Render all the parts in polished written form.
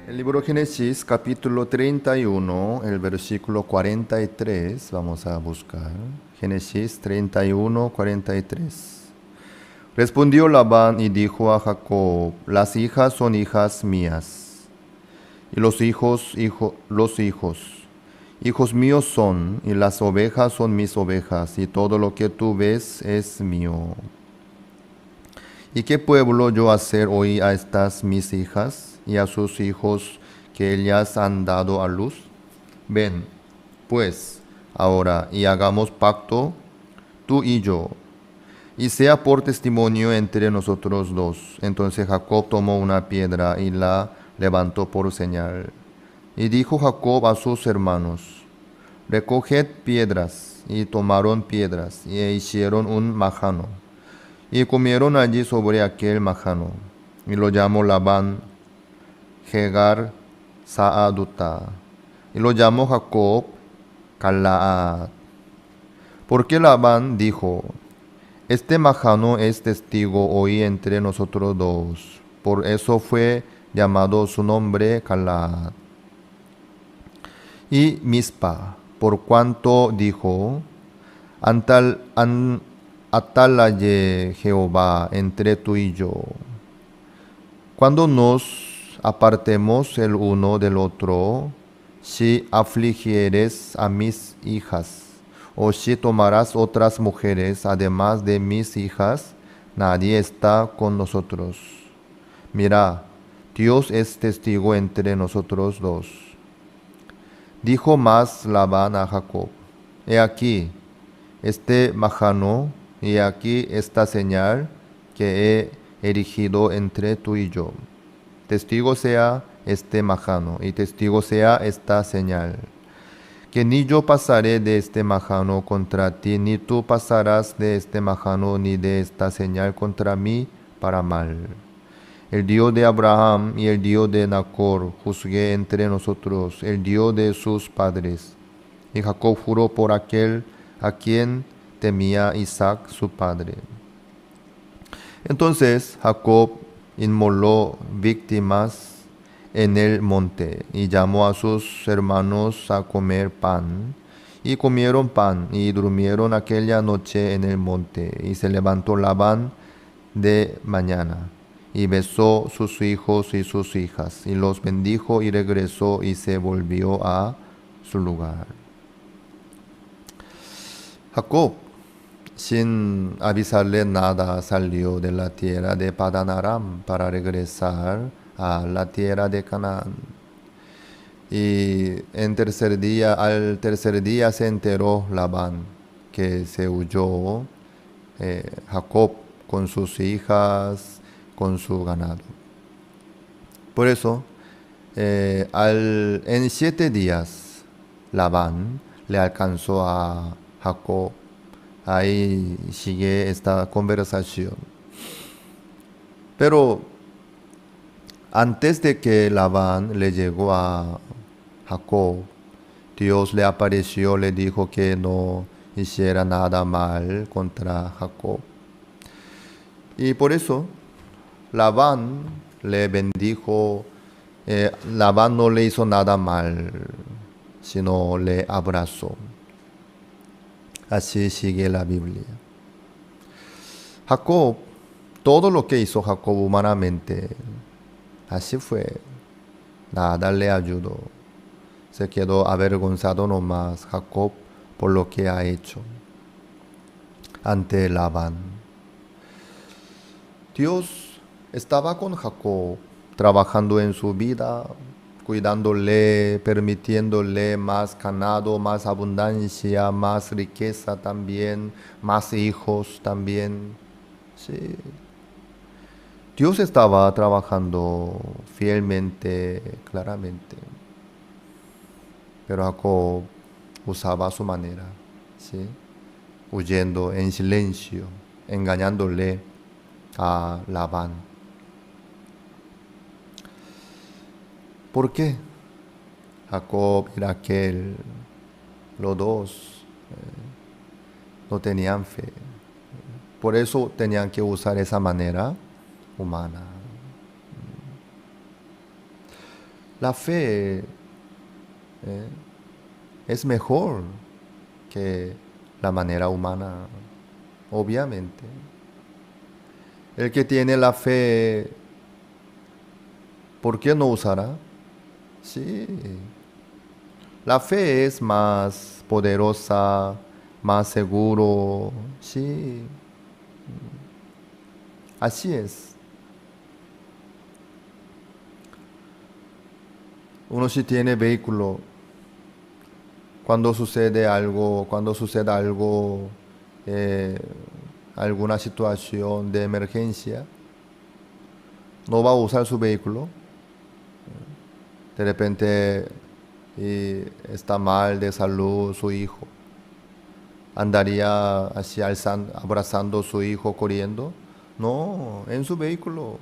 El libro Génesis, capítulo 31, el versículo 43, vamos a buscar. Génesis 31, 43. Respondió Labán y dijo a Jacob: las hijas son hijas mías, y los hijos, hijos míos son, y las ovejas son mis ovejas, y todo lo que tú ves es mío. ¿Y qué pueblo yo hacer hoy a estas mis hijas y a sus hijos que ellas han dado a luz? Ven, pues, ahora y hagamos pacto, tú y yo, y sea por testimonio entre nosotros dos. Entonces Jacob tomó una piedra y la levantó por señal. Y dijo Jacob a sus hermanos: recoged piedras. Y tomaron piedras y hicieron un majano. Y comieron allí sobre aquel majano. Y lo llamó Labán Jegar Saaduta. Y lo llamó Jacob Galaad. Porque Labán dijo: este majano es testigo hoy entre nosotros dos. Por eso fue llamado su nombre Galaad. Y Mizpa, por cuanto dijo: Atalaye Jehová entre tú y yo, cuando nos apartemos el uno del otro, si afligieres a mis hijas, o si tomarás otras mujeres además de mis hijas, nadie está con nosotros. Mira, Dios es testigo entre nosotros dos. Dijo más Labán a Jacob: he aquí este majano, y aquí esta señal que he erigido entre tú y yo. Testigo sea este majano, y testigo sea esta señal, que ni yo pasaré de este majano contra ti, ni tú pasarás de este majano ni de esta señal contra mí para mal. El Dios de Abraham y el Dios de Nacor juzgue entre nosotros, el Dios de sus padres. Y Jacob juró por aquel a quien temía Isaac su padre. Entonces Jacob inmoló víctimas en el monte y llamó a sus hermanos a comer pan. Y comieron pan y durmieron aquella noche en el monte. Y se levantó Labán de mañana y besó sus hijos y sus hijas y los bendijo y regresó y se volvió a su lugar. Jacob, sin avisarle nada, salió de la tierra de Padán Aram para regresar a la tierra de Canaán. Y al tercer día se enteró Labán que se huyó Jacob con sus hijas, con su ganado. Por eso, en 7 días, Labán le alcanzó a Jacob. Ahí sigue esta conversación. Pero antes de que Labán le llegó a Jacob, Dios le apareció, le dijo que no hiciera nada mal contra Jacob. Y por eso Labán le bendijo. Labán no le hizo nada mal, sino le abrazó. Así sigue la Biblia. Jacob, todo lo que hizo Jacob humanamente, así fue. Nada le ayudó. Se quedó avergonzado nomás Jacob por lo que ha hecho ante Labán. Dios estaba con Jacob, trabajando en su vida, cuidándole, permitiéndole más ganado, más abundancia, más riqueza también, más hijos también. Sí. Dios estaba trabajando fielmente, claramente. Pero Jacob usaba su manera, ¿sí? Huyendo en silencio, engañándole a Labán. ¿Por qué? Jacob y Raquel, los dos, no tenían fe. Por eso tenían que usar esa manera humana. La fe es mejor que la manera humana, obviamente. El que tiene la fe, ¿por qué no usará? Sí. La fe es más poderosa, más seguro. Sí. Así es. Uno si tiene vehículo, cuando sucede algo, eh, alguna situación de emergencia, no va a usar su vehículo. De repente está mal de salud su hijo. Andaría así abrazando a su hijo corriendo. No, en su vehículo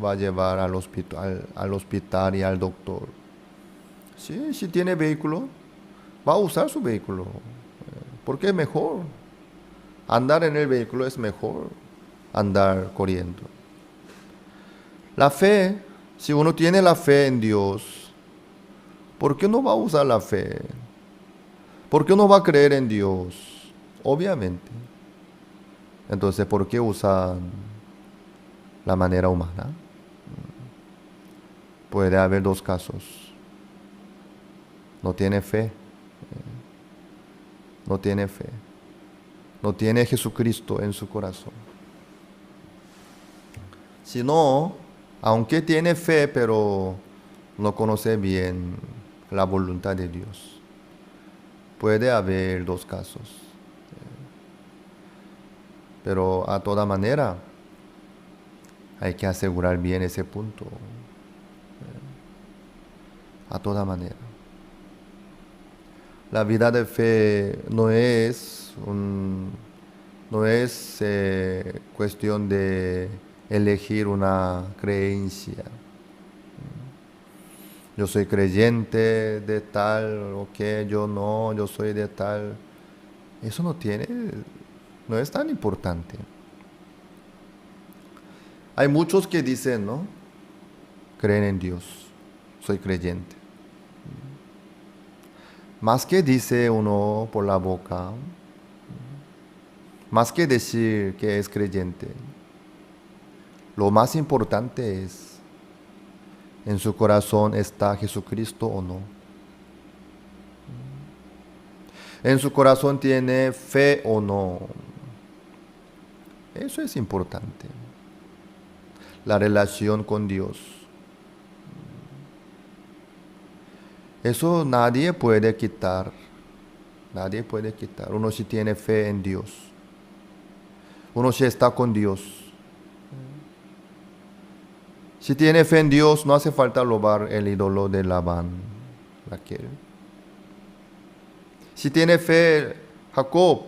va a llevar al hospital y al doctor. Sí, si tiene vehículo, va a usar su vehículo. Porque es mejor. Andar en el vehículo es mejor andar corriendo. La fe, si uno tiene la fe en Dios, ¿por qué no va a usar la fe? ¿Por qué no va a creer en Dios? Obviamente. Entonces, ¿por qué usan la manera humana? Puede haber dos casos. No tiene fe. No tiene fe. No tiene Jesucristo en su corazón. Si no, aunque tiene fe, pero no conoce bien la voluntad de Dios. Puede haber dos casos. Pero a toda manera hay que asegurar bien ese punto. A toda manera. La vida de fe no es cuestión de elegir una creencia. Yo soy creyente de tal, o que yo no, yo soy de tal. Eso no es tan importante. Hay muchos que dicen, ¿no? Creen en Dios, soy creyente. Más que dice uno por la boca, más que decir que es creyente, lo más importante es, ¿en su corazón está Jesucristo o no? ¿En su corazón tiene fe o no? Eso es importante. La relación con Dios. Eso nadie puede quitar. Nadie puede quitar. Uno si tiene fe en Dios. Uno si está con Dios. Si tiene fe en Dios, no hace falta robar el ídolo de Labán, Raquel. Si tiene fe Jacob,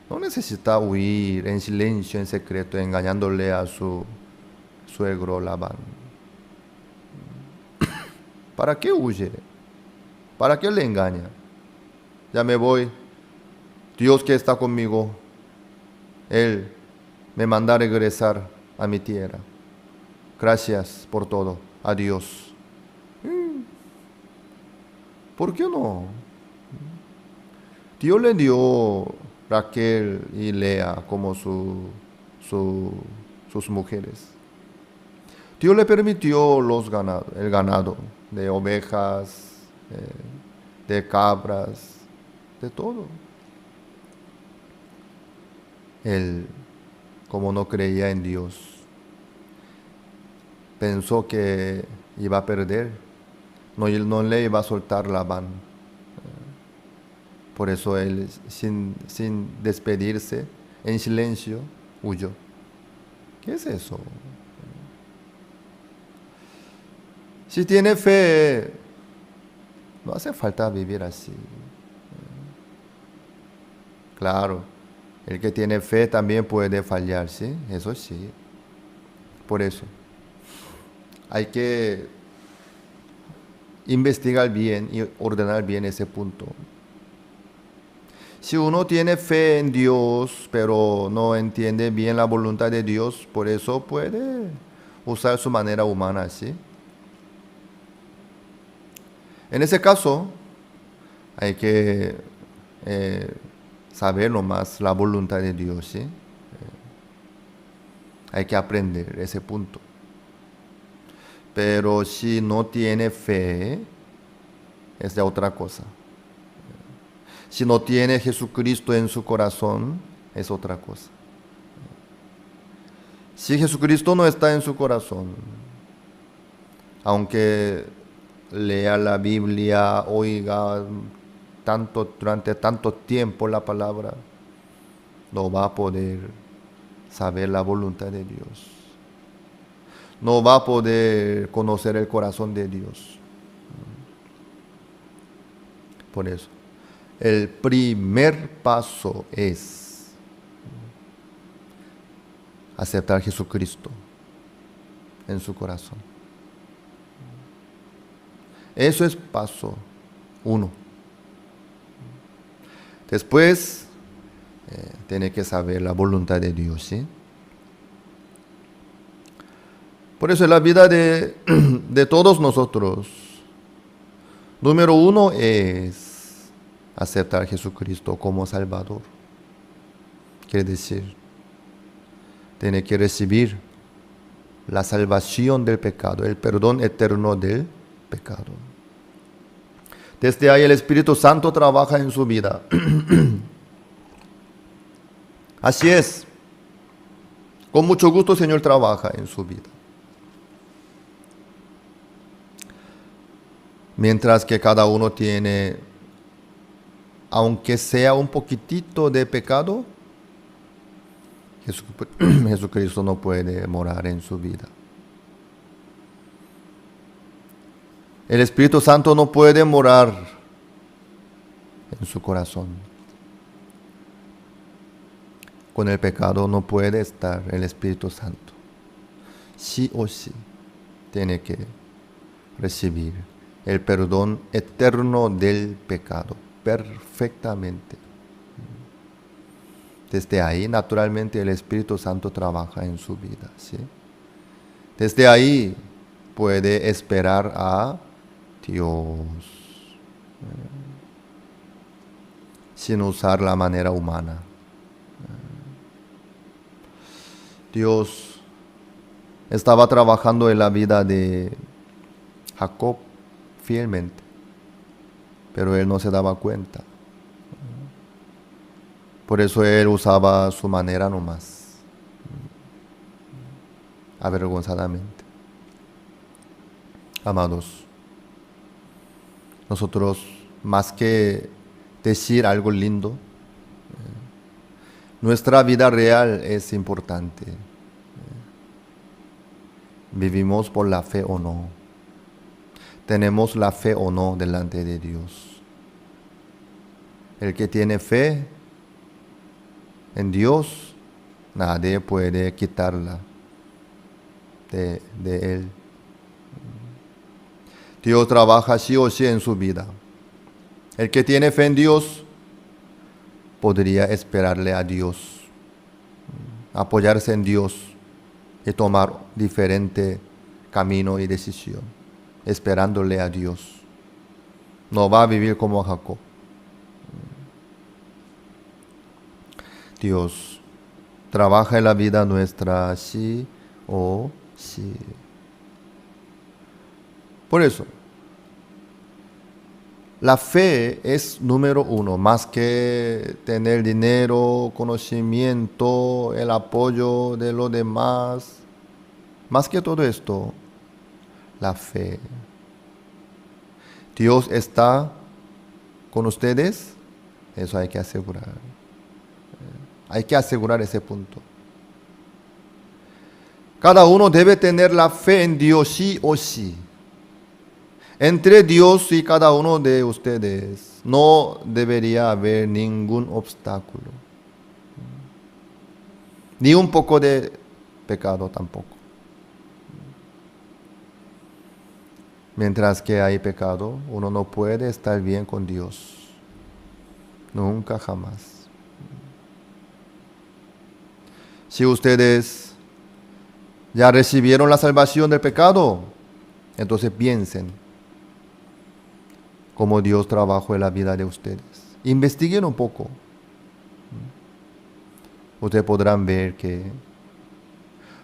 no necesita huir en silencio, en secreto, engañándole a su suegro Labán. ¿Para qué huye? ¿Para qué le engaña? Ya me voy. Dios que está conmigo, Él me manda a regresar a mi tierra. Gracias por todo. Adiós. ¿Por qué no? Dios le dio Raquel y Lea como sus mujeres. Dios le permitió el ganado de ovejas, de cabras, de todo. Él, como no creía en Dios, pensó que iba a perder, no le iba a soltar Labán. Por eso él, sin despedirse, en silencio, huyó. ¿Qué es eso? Si tiene fe, no hace falta vivir así. Claro, el que tiene fe también puede fallar, ¿sí? Eso sí. Por eso, hay que investigar bien y ordenar bien ese punto. Si uno tiene fe en Dios, pero no entiende bien la voluntad de Dios, por eso puede usar su manera humana, ¿sí? En ese caso, hay que saber nomás la voluntad de Dios, ¿sí? Hay que aprender ese punto. Pero si no tiene fe, es de otra cosa. Si no tiene Jesucristo en su corazón, es otra cosa. Si Jesucristo no está en su corazón, aunque lea la Biblia, oiga durante tanto tiempo la palabra, no va a poder saber la voluntad de Dios. No va a poder conocer el corazón de Dios. Por eso, el primer paso es aceptar a Jesucristo en su corazón. Eso es paso 1. Después, tiene que saber la voluntad de Dios, ¿sí? Por eso en la vida de todos nosotros, número 1 es aceptar a Jesucristo como Salvador. Quiere decir, tiene que recibir la salvación del pecado, el perdón eterno del pecado. Desde ahí el Espíritu Santo trabaja en su vida. Así es. Con mucho gusto el Señor trabaja en su vida. Mientras que cada uno tiene, aunque sea un poquitito de pecado, Jesucristo no puede morar en su vida. El Espíritu Santo no puede morar en su corazón. Con el pecado no puede estar el Espíritu Santo. Sí o sí tiene que recibir el perdón eterno del pecado perfectamente. Desde ahí, naturalmente, el Espíritu Santo trabaja en su vida, ¿sí? Desde ahí puede esperar a Dios sin usar la manera humana. Dios estaba trabajando en la vida de Jacob fielmente, pero él no se daba cuenta. Por eso él usaba su manera nomás, avergonzadamente. Amados, nosotros más que decir algo lindo, nuestra vida real es importante. ¿Vivimos por la fe o no? ¿Tenemos la fe o no delante de Dios? El que tiene fe en Dios, nadie puede quitarla de él. Dios trabaja sí o sí en su vida. El que tiene fe en Dios podría esperarle a Dios, apoyarse en Dios y tomar diferente camino y decisión, esperándole a Dios. No va a vivir como Jacob. Dios trabaja en la vida nuestra sí o sí. Por eso, la fe es número 1, más que tener dinero, conocimiento, el apoyo de los demás. Más que todo esto, la fe. Dios está con ustedes, eso hay que asegurar. Hay que asegurar ese punto. Cada uno debe tener la fe en Dios sí o sí. Entre Dios y cada uno de ustedes no debería haber ningún obstáculo. Ni un poco de pecado tampoco. Mientras que hay pecado, uno no puede estar bien con Dios. Nunca, jamás. Si ustedes ya recibieron la salvación del pecado, entonces piensen, cómo Dios trabajó en la vida de ustedes. Investiguen un poco. Ustedes podrán ver que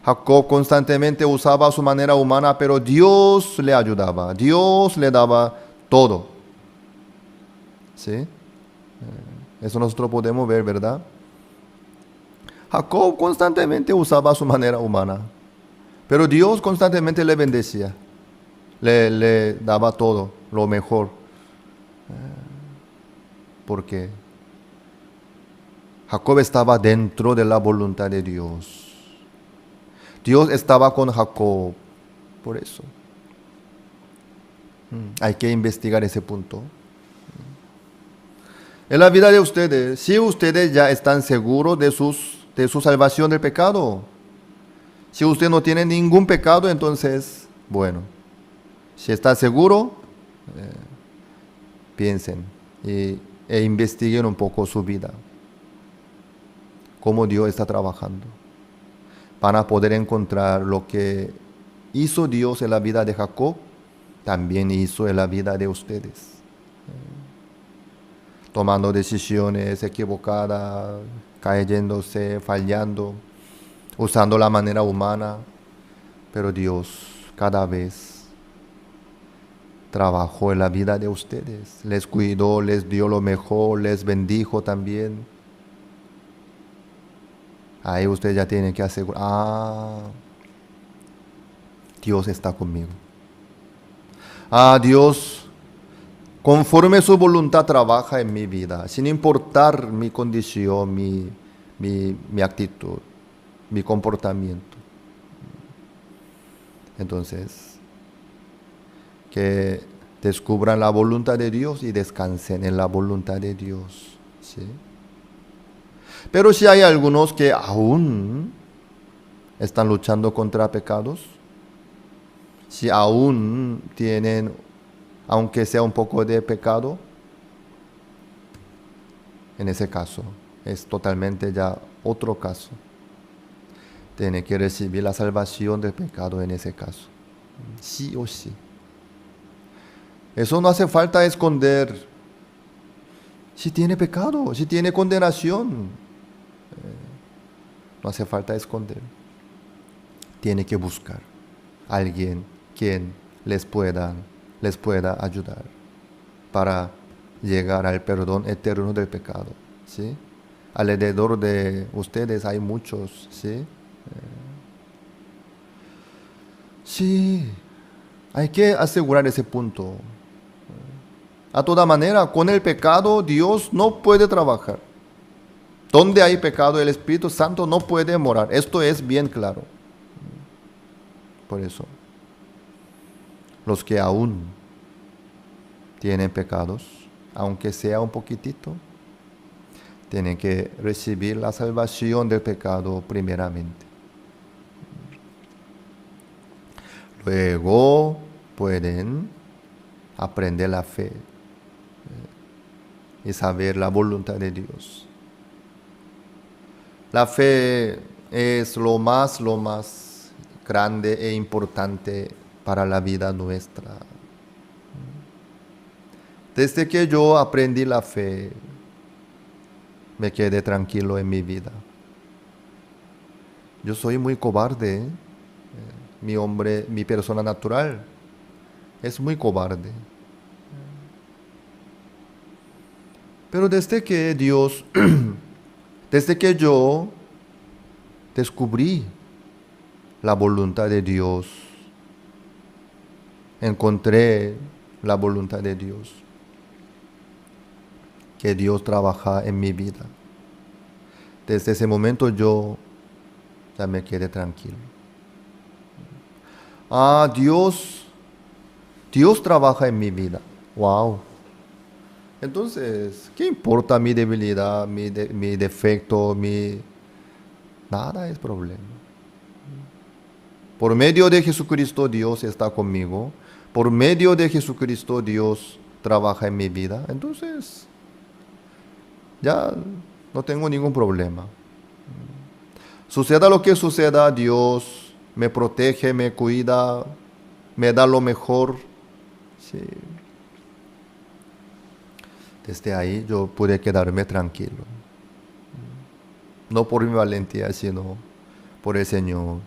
Jacob constantemente usaba su manera humana, pero Dios le ayudaba, Dios le daba todo. ¿Sí? Eso nosotros podemos ver, ¿verdad? Jacob constantemente usaba su manera humana, pero Dios constantemente le bendecía, le daba todo, lo mejor. Porque Jacob estaba dentro de la voluntad de Dios. Dios estaba con Jacob, por eso. Hay que investigar ese punto. En la vida de ustedes, si ustedes ya están seguros de su salvación del pecado, si usted no tiene ningún pecado, entonces, bueno, si está seguro, piensen e investiguen un poco su vida, cómo Dios está trabajando, para poder encontrar lo que hizo Dios en la vida de Jacob, también hizo en la vida de ustedes. Tomando decisiones equivocadas, cayéndose, fallando, usando la manera humana, pero Dios cada vez trabajó en la vida de ustedes, les cuidó, les dio lo mejor, les bendijo también. Ahí usted ya tiene que asegurar, Dios está conmigo. Dios, conforme su voluntad trabaja en mi vida, sin importar mi condición, mi actitud, mi comportamiento. Entonces, que descubran la voluntad de Dios y descansen en la voluntad de Dios. ¿Sí? Pero si hay algunos que aún están luchando contra pecados, si aún tienen, aunque sea un poco de pecado, en ese caso es totalmente ya otro caso. Tiene que recibir la salvación del pecado en ese caso, sí o sí. Eso no hace falta esconder. Si tiene pecado, si tiene condenación, no hace falta esconder. Tiene que buscar a alguien quien les pueda ayudar para llegar al perdón eterno del pecado. ¿Sí? Alrededor de ustedes hay muchos. ¿Sí? Sí, hay que asegurar ese punto. A toda manera, con el pecado Dios no puede trabajar. Donde hay pecado, el Espíritu Santo no puede morar. Esto es bien claro. Por eso, los que aún tienen pecados, aunque sea un poquitito, tienen que recibir la salvación del pecado primeramente. Luego pueden aprender la fe y saber la voluntad de Dios. La fe es lo más grande e importante para la vida nuestra. Desde que yo aprendí la fe, me quedé tranquilo en mi vida. Yo soy muy cobarde, mi persona natural es muy cobarde. Pero desde que desde que yo descubrí la voluntad de Dios, encontré la voluntad de Dios, que Dios trabaja en mi vida. Desde ese momento yo ya me quedé tranquilo. Dios trabaja en mi vida. Wow. Entonces, ¿qué importa mi debilidad, mi defecto, Nada es problema. Por medio de Jesucristo Dios está conmigo. Por medio de Jesucristo Dios trabaja en mi vida. Entonces, ya no tengo ningún problema. Suceda lo que suceda, Dios me protege, me cuida, me da lo mejor. Sí. Desde ahí yo pude quedarme tranquilo. No por mi valentía, sino por el Señor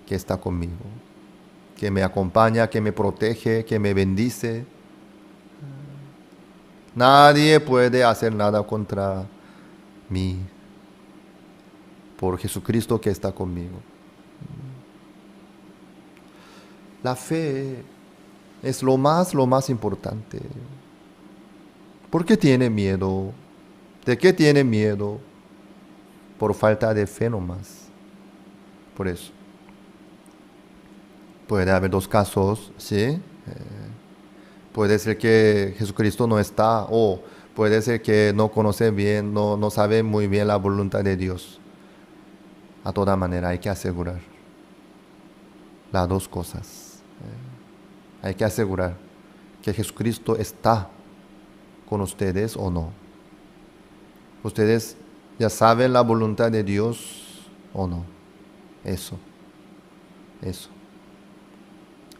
que está conmigo, que me acompaña, que me protege, que me bendice. Nadie puede hacer nada contra mí, por Jesucristo que está conmigo. La fe es lo más importante. ¿Por qué tiene miedo? ¿De qué tiene miedo? Por falta de fe nomás. Por eso. Puede haber dos casos, ¿sí? Puede ser que Jesucristo no está, o puede ser que no conoce bien, no sabe muy bien la voluntad de Dios. A toda manera hay que asegurar las dos cosas. Hay que asegurar que Jesucristo está con ustedes o no. Ustedes ya saben la voluntad de Dios o no. Eso.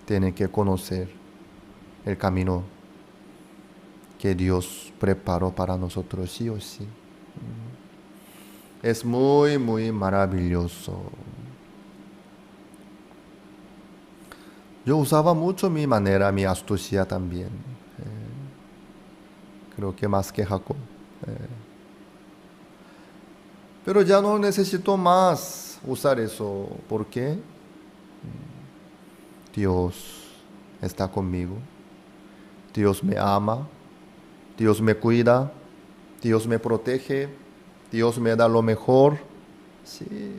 Tienen que conocer el camino que Dios preparó para nosotros, sí o sí. Es muy maravilloso. Yo usaba mucho mi manera, mi astucia también. Creo que más que Jacob. Pero ya no necesito más usar eso. ¿Por qué? Dios está conmigo. Dios me ama. Dios me cuida. Dios me protege. Dios me da lo mejor. Sí,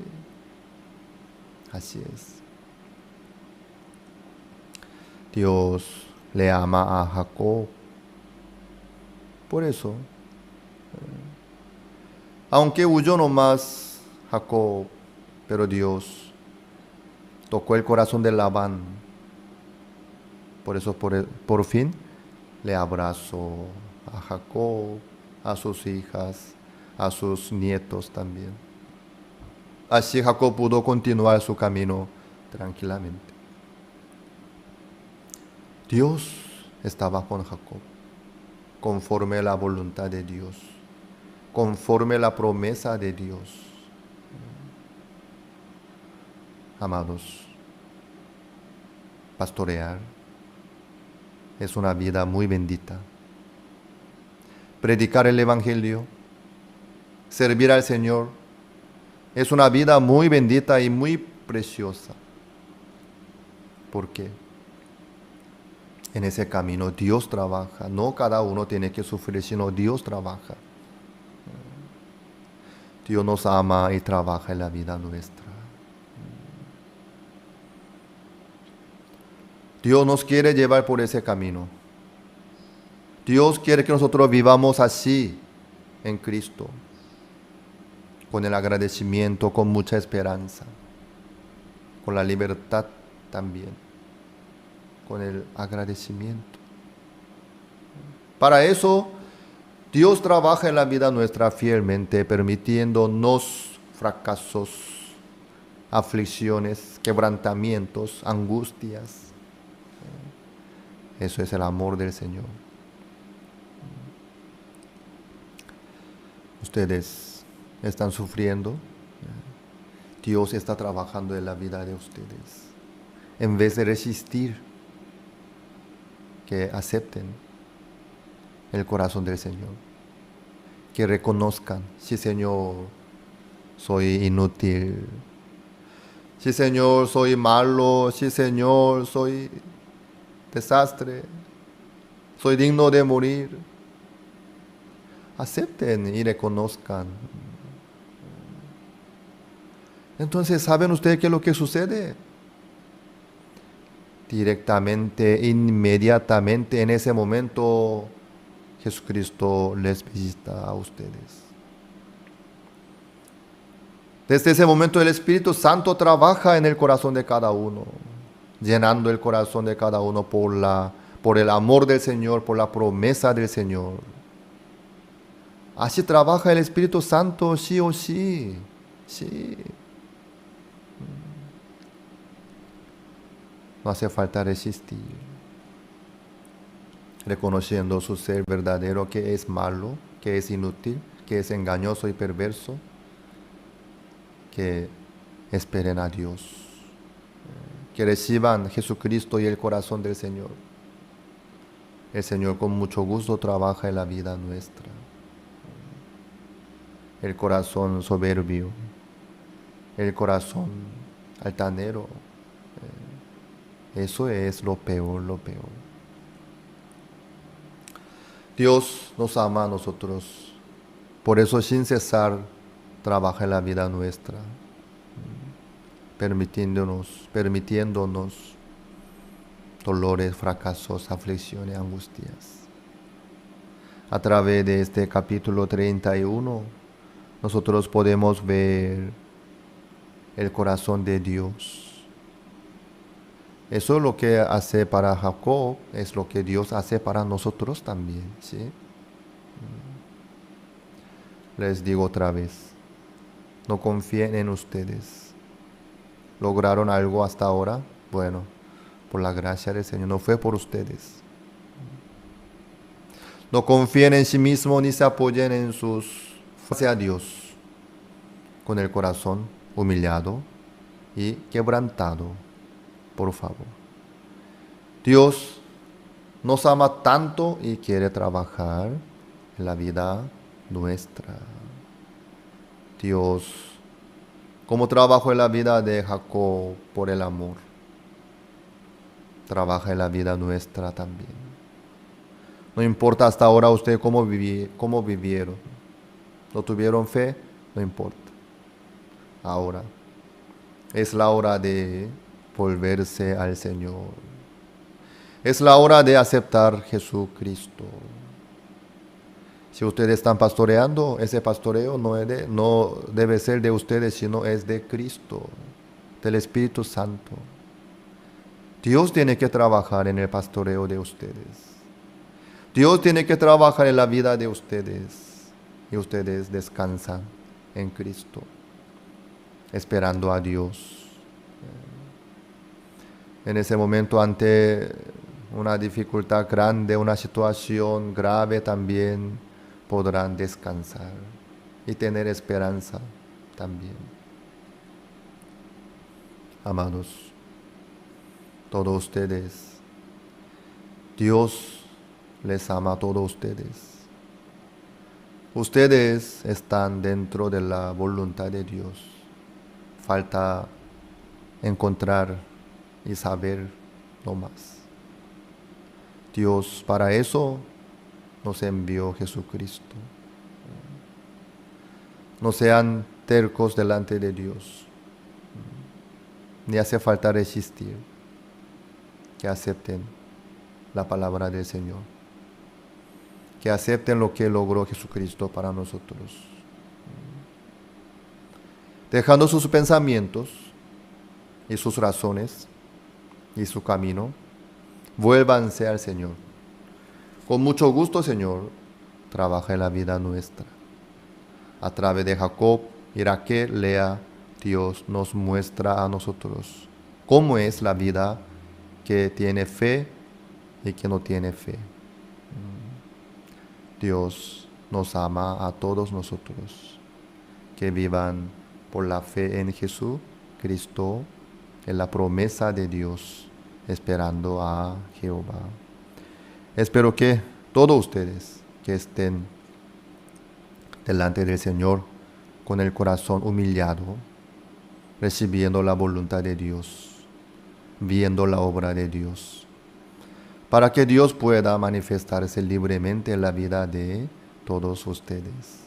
así es. Dios le ama a Jacob. Por eso, aunque huyó nomás Jacob, pero Dios tocó el corazón de Labán. Por eso por fin le abrazó a Jacob, a sus hijas, a sus nietos también. Así Jacob pudo continuar su camino tranquilamente. Dios estaba con Jacob, conforme a la voluntad de Dios, conforme a la promesa de Dios. Amados, pastorear es una vida muy bendita. Predicar el Evangelio, servir al Señor, es una vida muy bendita y muy preciosa. ¿Por qué? En ese camino Dios trabaja. No cada uno tiene que sufrir, sino Dios trabaja. Dios nos ama y trabaja en la vida nuestra. Dios nos quiere llevar por ese camino. Dios quiere que nosotros vivamos así en Cristo, con el agradecimiento, con mucha esperanza, con la libertad también, con el agradecimiento. Para eso, Dios trabaja en la vida nuestra fielmente, permitiéndonos fracasos, aflicciones, quebrantamientos, angustias. Eso es el amor del Señor. Ustedes están sufriendo. Dios está trabajando en la vida de ustedes. En vez de resistir, que acepten el corazón del Señor. Que reconozcan, sí Señor, soy inútil. Sí Señor, soy malo. Sí Señor, soy desastre. Soy digno de morir. Acepten y reconozcan. Entonces, ¿saben ustedes qué es lo que sucede? Directamente, inmediatamente, en ese momento, Jesucristo les visita a ustedes. Desde ese momento el Espíritu Santo trabaja en el corazón de cada uno, llenando el corazón de cada uno por el amor del Señor, por la promesa del Señor. Así trabaja el Espíritu Santo, sí o sí. Sí. No hace falta resistir. reconociendo su ser verdadero, que es malo, que es inútil, que es engañoso y perverso, que esperen a Dios, que reciban Jesucristo y el corazón del Señor. El Señor con mucho gusto trabaja en la vida nuestra. El corazón soberbio, el corazón altanero, eso es lo peor, lo peor. Dios nos ama a nosotros, por eso sin cesar trabaja en la vida nuestra, permitiéndonos dolores, fracasos, aflicciones, angustias. A través de este capítulo 31, nosotros podemos ver el corazón de Dios. Eso es lo que hace para Jacob, es lo que Dios hace para nosotros también, ¿sí? Les digo otra vez, no confíen en ustedes. ¿Lograron algo hasta ahora? Bueno, por la gracia del Señor, no fue por ustedes. No confíen en sí mismos ni se apoyen en sus fuerzas a Dios, con el corazón humillado y quebrantado, por favor. Dios nos ama tanto y quiere trabajar en la vida nuestra. Dios, como trabajó en la vida de Jacob por el amor, trabaja en la vida nuestra también. No importa hasta ahora usted cómo vivieron. ¿No tuvieron fe? No importa. Ahora es la hora de volverse al Señor. Es la hora de aceptar Jesucristo. Si ustedes están pastoreando, ese pastoreo no debe ser de ustedes, sino es de Cristo, del Espíritu Santo. Dios tiene que trabajar en el pastoreo de ustedes. Dios tiene que trabajar en la vida de ustedes. Y ustedes descansan en Cristo, esperando a Dios. En ese momento, ante una dificultad grande, una situación grave también, podrán descansar y tener esperanza también. Amados, todos ustedes, Dios les ama a todos ustedes. Ustedes están dentro de la voluntad de Dios. Falta encontrar y saber lo más. Dios para eso nos envió Jesucristo. No sean tercos delante de Dios. Ni hace falta resistir. Que acepten la palabra del Señor. Que acepten lo que logró Jesucristo para nosotros. Dejando sus pensamientos y sus razones y su camino, vuélvanse al Señor. Con mucho gusto, Señor, trabaja en la vida nuestra. A través de Jacob y Raquel, Lea, Dios nos muestra a nosotros cómo es la vida que tiene fe y que no tiene fe. Dios nos ama a todos nosotros, que vivan por la fe en Jesucristo, en la promesa de Dios, esperando a Jehová. Espero que todos ustedes que estén delante del Señor con el corazón humillado, recibiendo la voluntad de Dios, viendo la obra de Dios, para que Dios pueda manifestarse libremente en la vida de todos ustedes.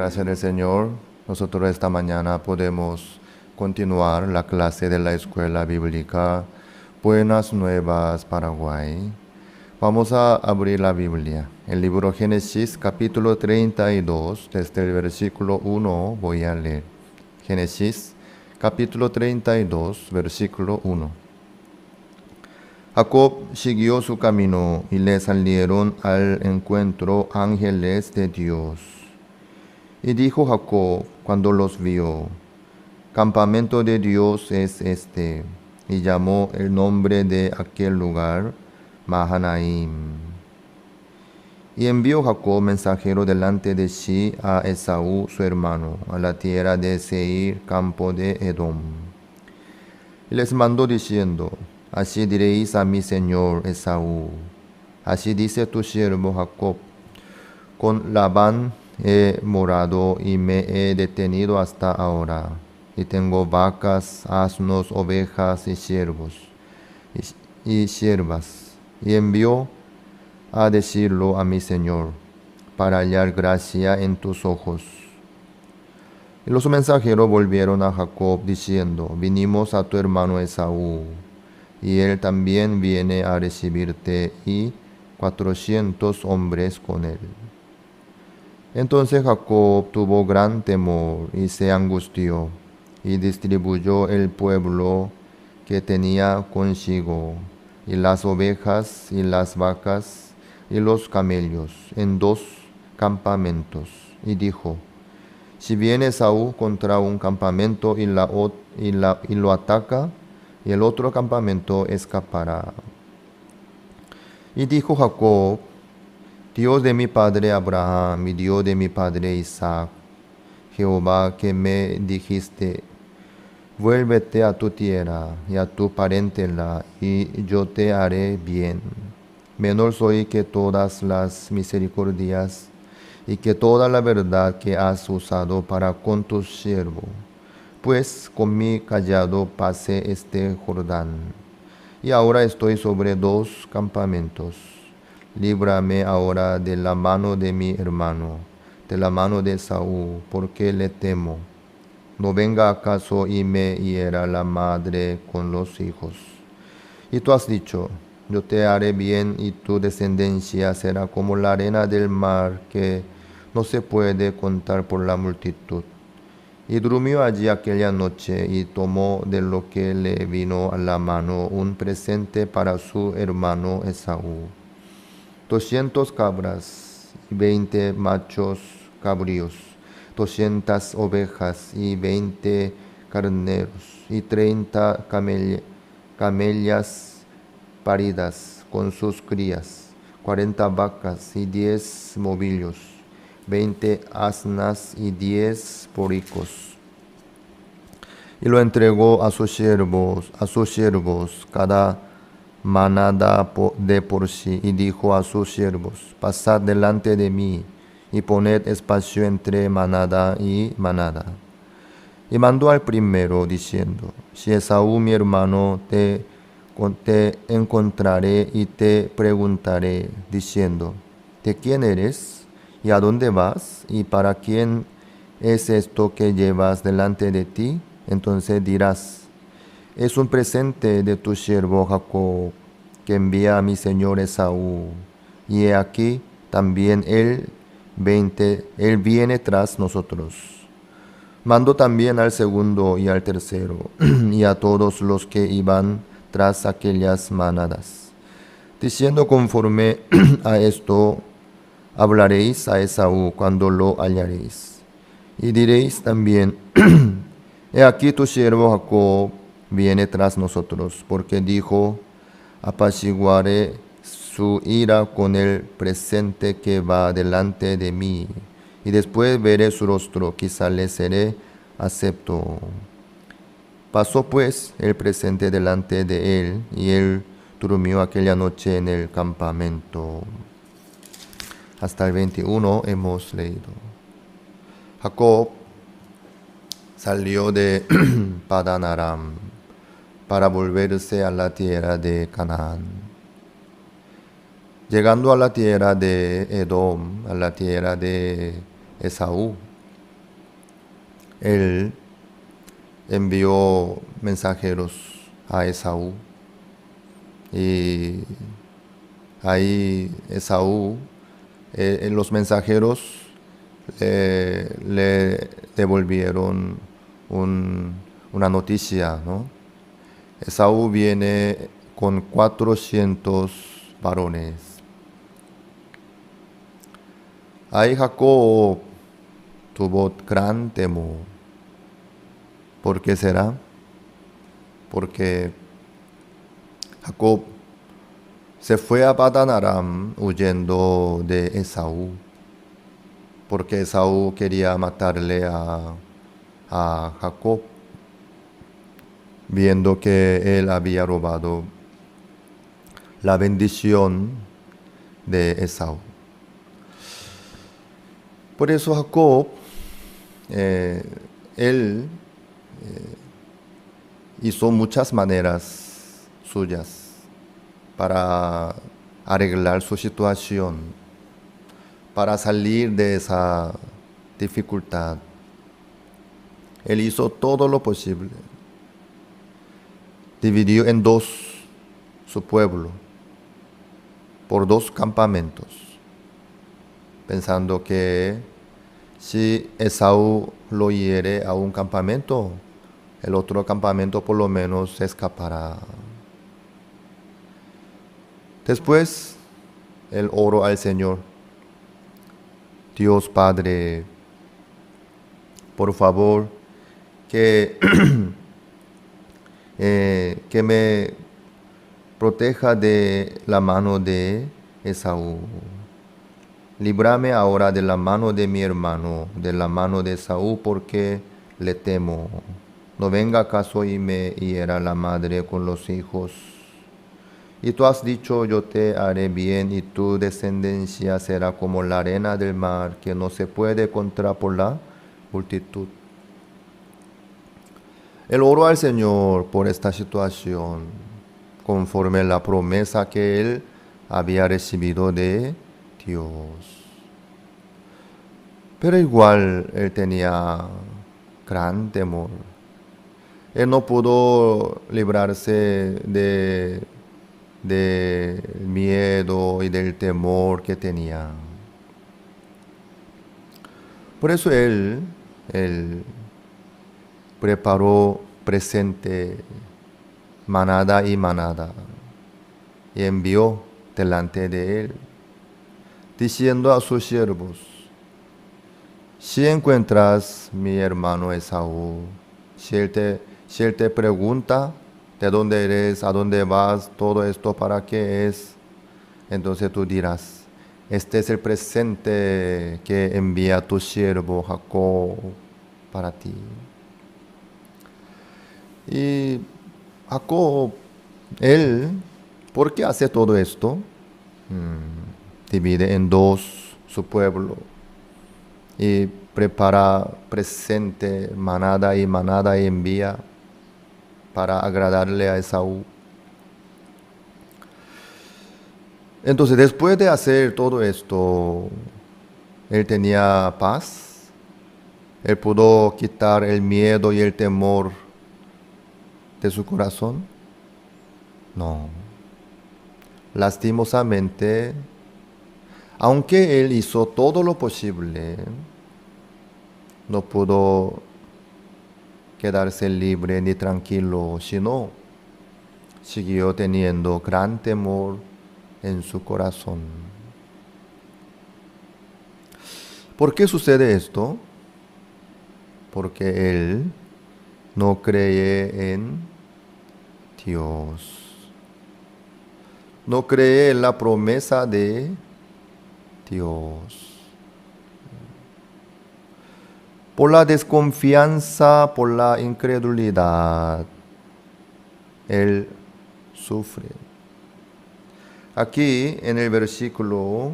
gracia del Señor, nosotros esta mañana podemos continuar la clase de la Escuela Bíblica Buenas Nuevas Paraguay. Vamos a abrir la Biblia. El libro Génesis capítulo 32, desde el versículo 1 voy a leer. Génesis capítulo 32, versículo 1. Jacob siguió su camino y le salieron al encuentro ángeles de Dios. Y dijo Jacob cuando los vio: campamento de Dios es este. Y llamó el nombre de aquel lugar Mahanaim. Y envió Jacob mensajero delante de sí a Esaú su hermano, a la tierra de Seir, campo de Edom. Y les mandó diciendo: así diréis a mi señor Esaú: así dice tu siervo Jacob, con Labán he morado y me he detenido hasta ahora, y tengo vacas, asnos, ovejas y siervos y siervas. Y envió a decirlo a mi señor, para hallar gracia en tus ojos. Y los mensajeros volvieron a Jacob diciendo: vinimos a tu hermano Esaú, y él también viene a recibirte, y 400 hombres con él. Entonces Jacob tuvo gran temor y se angustió, y distribuyó el pueblo que tenía consigo, y las ovejas y las vacas y los camellos, en 2 campamentos, y dijo: si viene Esaú contra un campamento y lo ataca, y el otro campamento escapará. Y dijo Jacob: Dios de mi padre Abraham y Dios de mi padre Isaac, Jehová, que me dijiste: vuélvete a tu tierra y a tu parentela, y yo te haré bien. Menor soy que todas las misericordias y que toda la verdad que has usado para con tu siervo, pues con mi cayado pasé este Jordán, y ahora estoy sobre 2 campamentos. Líbrame ahora de la mano de mi hermano, de la mano de Esaú, porque le temo. No venga acaso y me hiera la madre con los hijos. Y tú has dicho: yo te haré bien, y tu descendencia será como la arena del mar, que no se puede contar por la multitud. Y durmió allí aquella noche, y tomó de lo que le vino a la mano un presente para su hermano Esaú: 200 cabras y 20 machos cabríos, 200 ovejas y 20 carneros, y 30 camellas paridas con sus crías, 40 vacas y 10 novillos, 20 asnas y 10 borricos. Y lo entregó a sus siervos, cada manada de por sí, y dijo a sus siervos: pasad delante de mí, y poned espacio entre manada y manada. Y mandó al primero, diciendo: si Esaú mi hermano, te encontraré y te preguntaré, diciendo: ¿de quién eres? ¿Y a dónde vas? ¿Y para quién es esto que llevas delante de ti? Entonces dirás: es un presente de tu siervo Jacob, que envía a mi señor Esaú. Y he aquí, también él viene tras nosotros. Mandó también al segundo y al tercero, y a todos los que iban tras aquellas manadas, diciendo: conforme a esto hablaréis a Esaú cuando lo hallaréis. Y diréis también: he aquí tu siervo Jacob viene tras nosotros, porque dijo: apaciguaré su ira con el presente que va delante de mí, y después veré su rostro, quizá le seré acepto. Pasó pues el presente delante de él, y él durmió aquella noche en el campamento. Hasta el 21 hemos leído. Jacob salió de Padán Aram para volverse a la tierra de Canaán. Llegando a la tierra de Edom, a la tierra de Esaú, él envió mensajeros a Esaú. Y ahí Esaú, los mensajeros le devolvieron una noticia, ¿no? Esaú viene con 400 varones. Ahí Jacob tuvo gran temor. ¿Por qué será? Porque Jacob se fue a Padán Aram huyendo de Esaú, porque Esaú quería matarle a Jacob, viendo que él había robado la bendición de Esaú. Por eso Jacob, él hizo muchas maneras suyas para arreglar su situación, para salir de esa dificultad. Él hizo todo lo posible. Dividió en dos su pueblo, por dos campamentos, pensando que si Esaú lo hiere a un campamento, el otro campamento por lo menos se escapará. Después, él oró al Señor: Dios Padre, por favor, que me proteja de la mano de Esaú. Líbrame ahora de la mano de mi hermano, de la mano de Esaú, porque le temo. No venga acaso y me hiera la madre con los hijos. Y tú has dicho: yo te haré bien, y tu descendencia será como la arena del mar, que no se puede contar por la multitud. Él oró al Señor por esta situación, conforme a la promesa que él había recibido de Dios. Pero igual él tenía gran temor. Él no pudo librarse del miedo y del temor que tenía. Por eso él preparó presente, manada y manada, y envió delante de él, diciendo a sus siervos: si encuentras mi hermano Esaú, si él te pregunta de dónde eres, a dónde vas, todo esto para qué es, entonces tú dirás: este es el presente que envía tu siervo Jacob para ti. Y Jacob, él, ¿por qué hace todo esto? Divide en dos su pueblo y prepara presente, manada y envía para agradarle a Esaú. Entonces, después de hacer todo esto, él tenía paz. Él pudo quitar el miedo y el temor de su corazón. No. Lastimosamente, aunque él hizo todo lo posible, no pudo quedarse libre ni tranquilo, sino siguió teniendo gran temor en su corazón. ¿Por qué sucede esto? Porque él no cree en Dios. No cree en la promesa de Dios. Por la desconfianza, por la incredulidad, él sufre. Aquí en el versículo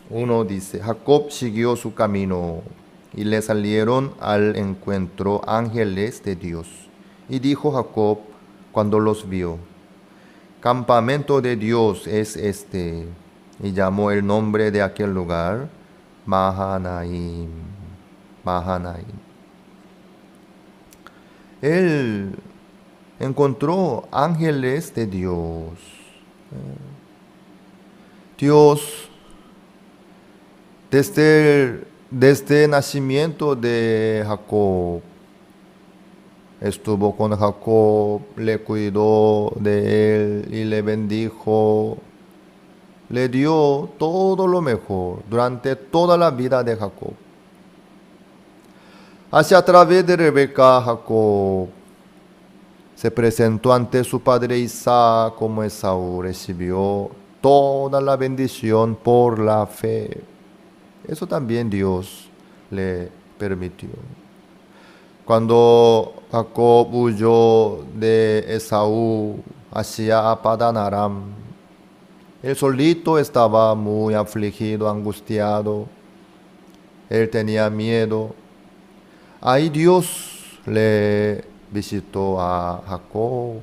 1 dice: Jacob siguió su camino y le salieron al encuentro ángeles de Dios. Y dijo Jacob cuando los vio: campamento de Dios es este. Y llamó el nombre de aquel lugar Mahanaim. Mahanaim. él encontró ángeles de Dios. Dios, desde el nacimiento de Jacob, estuvo con Jacob, le cuidó de él y le bendijo. Le dio todo lo mejor durante toda la vida de Jacob. Así a través de Rebeca, Jacob se presentó ante su padre Isaac como Esaú recibió toda la bendición por la fe. Eso también Dios le permitió. Cuando Jacob huyó de Esaú hacia Padán Aram, él solito estaba muy afligido, angustiado. Él tenía miedo. Ahí Dios le visitó a Jacob.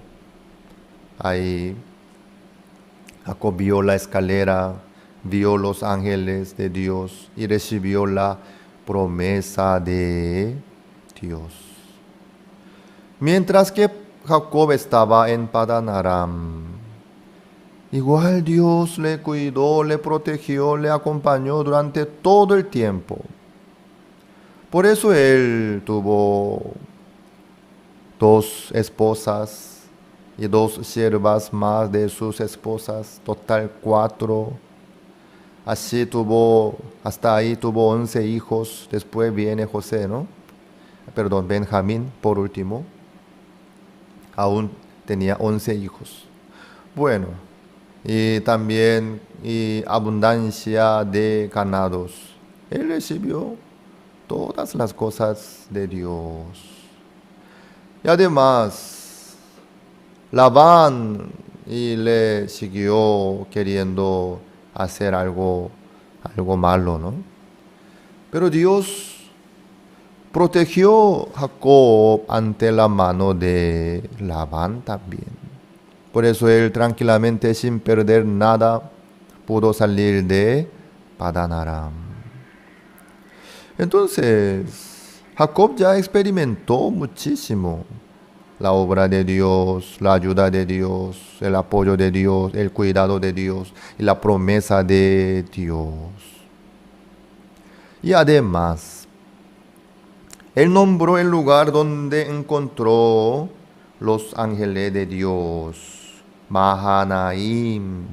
Ahí Jacob vio la escalera, vio los ángeles de Dios y recibió la promesa de Dios. Mientras que Jacob estaba en Padán Aram, igual Dios le cuidó, le protegió, le acompañó durante todo el tiempo. Por eso él tuvo 2 esposas y 2 siervas más de sus esposas, total 4. Así hasta ahí tuvo 11 hijos. Después viene José, ¿no? Perdón, Benjamín por último. Aún tenía 11 hijos. Bueno, y también abundancia de ganados. Él recibió todas las cosas de Dios. Y además, Labán le siguió queriendo hacer algo malo, ¿no? Pero Dios protegió a Jacob ante la mano de Labán también. Por eso él tranquilamente, sin perder nada, pudo salir de Padán Aram. Entonces, Jacob ya experimentó muchísimo la obra de Dios, la ayuda de Dios, el apoyo de Dios, el cuidado de Dios y la promesa de Dios. Y además, él nombró el lugar donde encontró los ángeles de Dios, Mahanaim.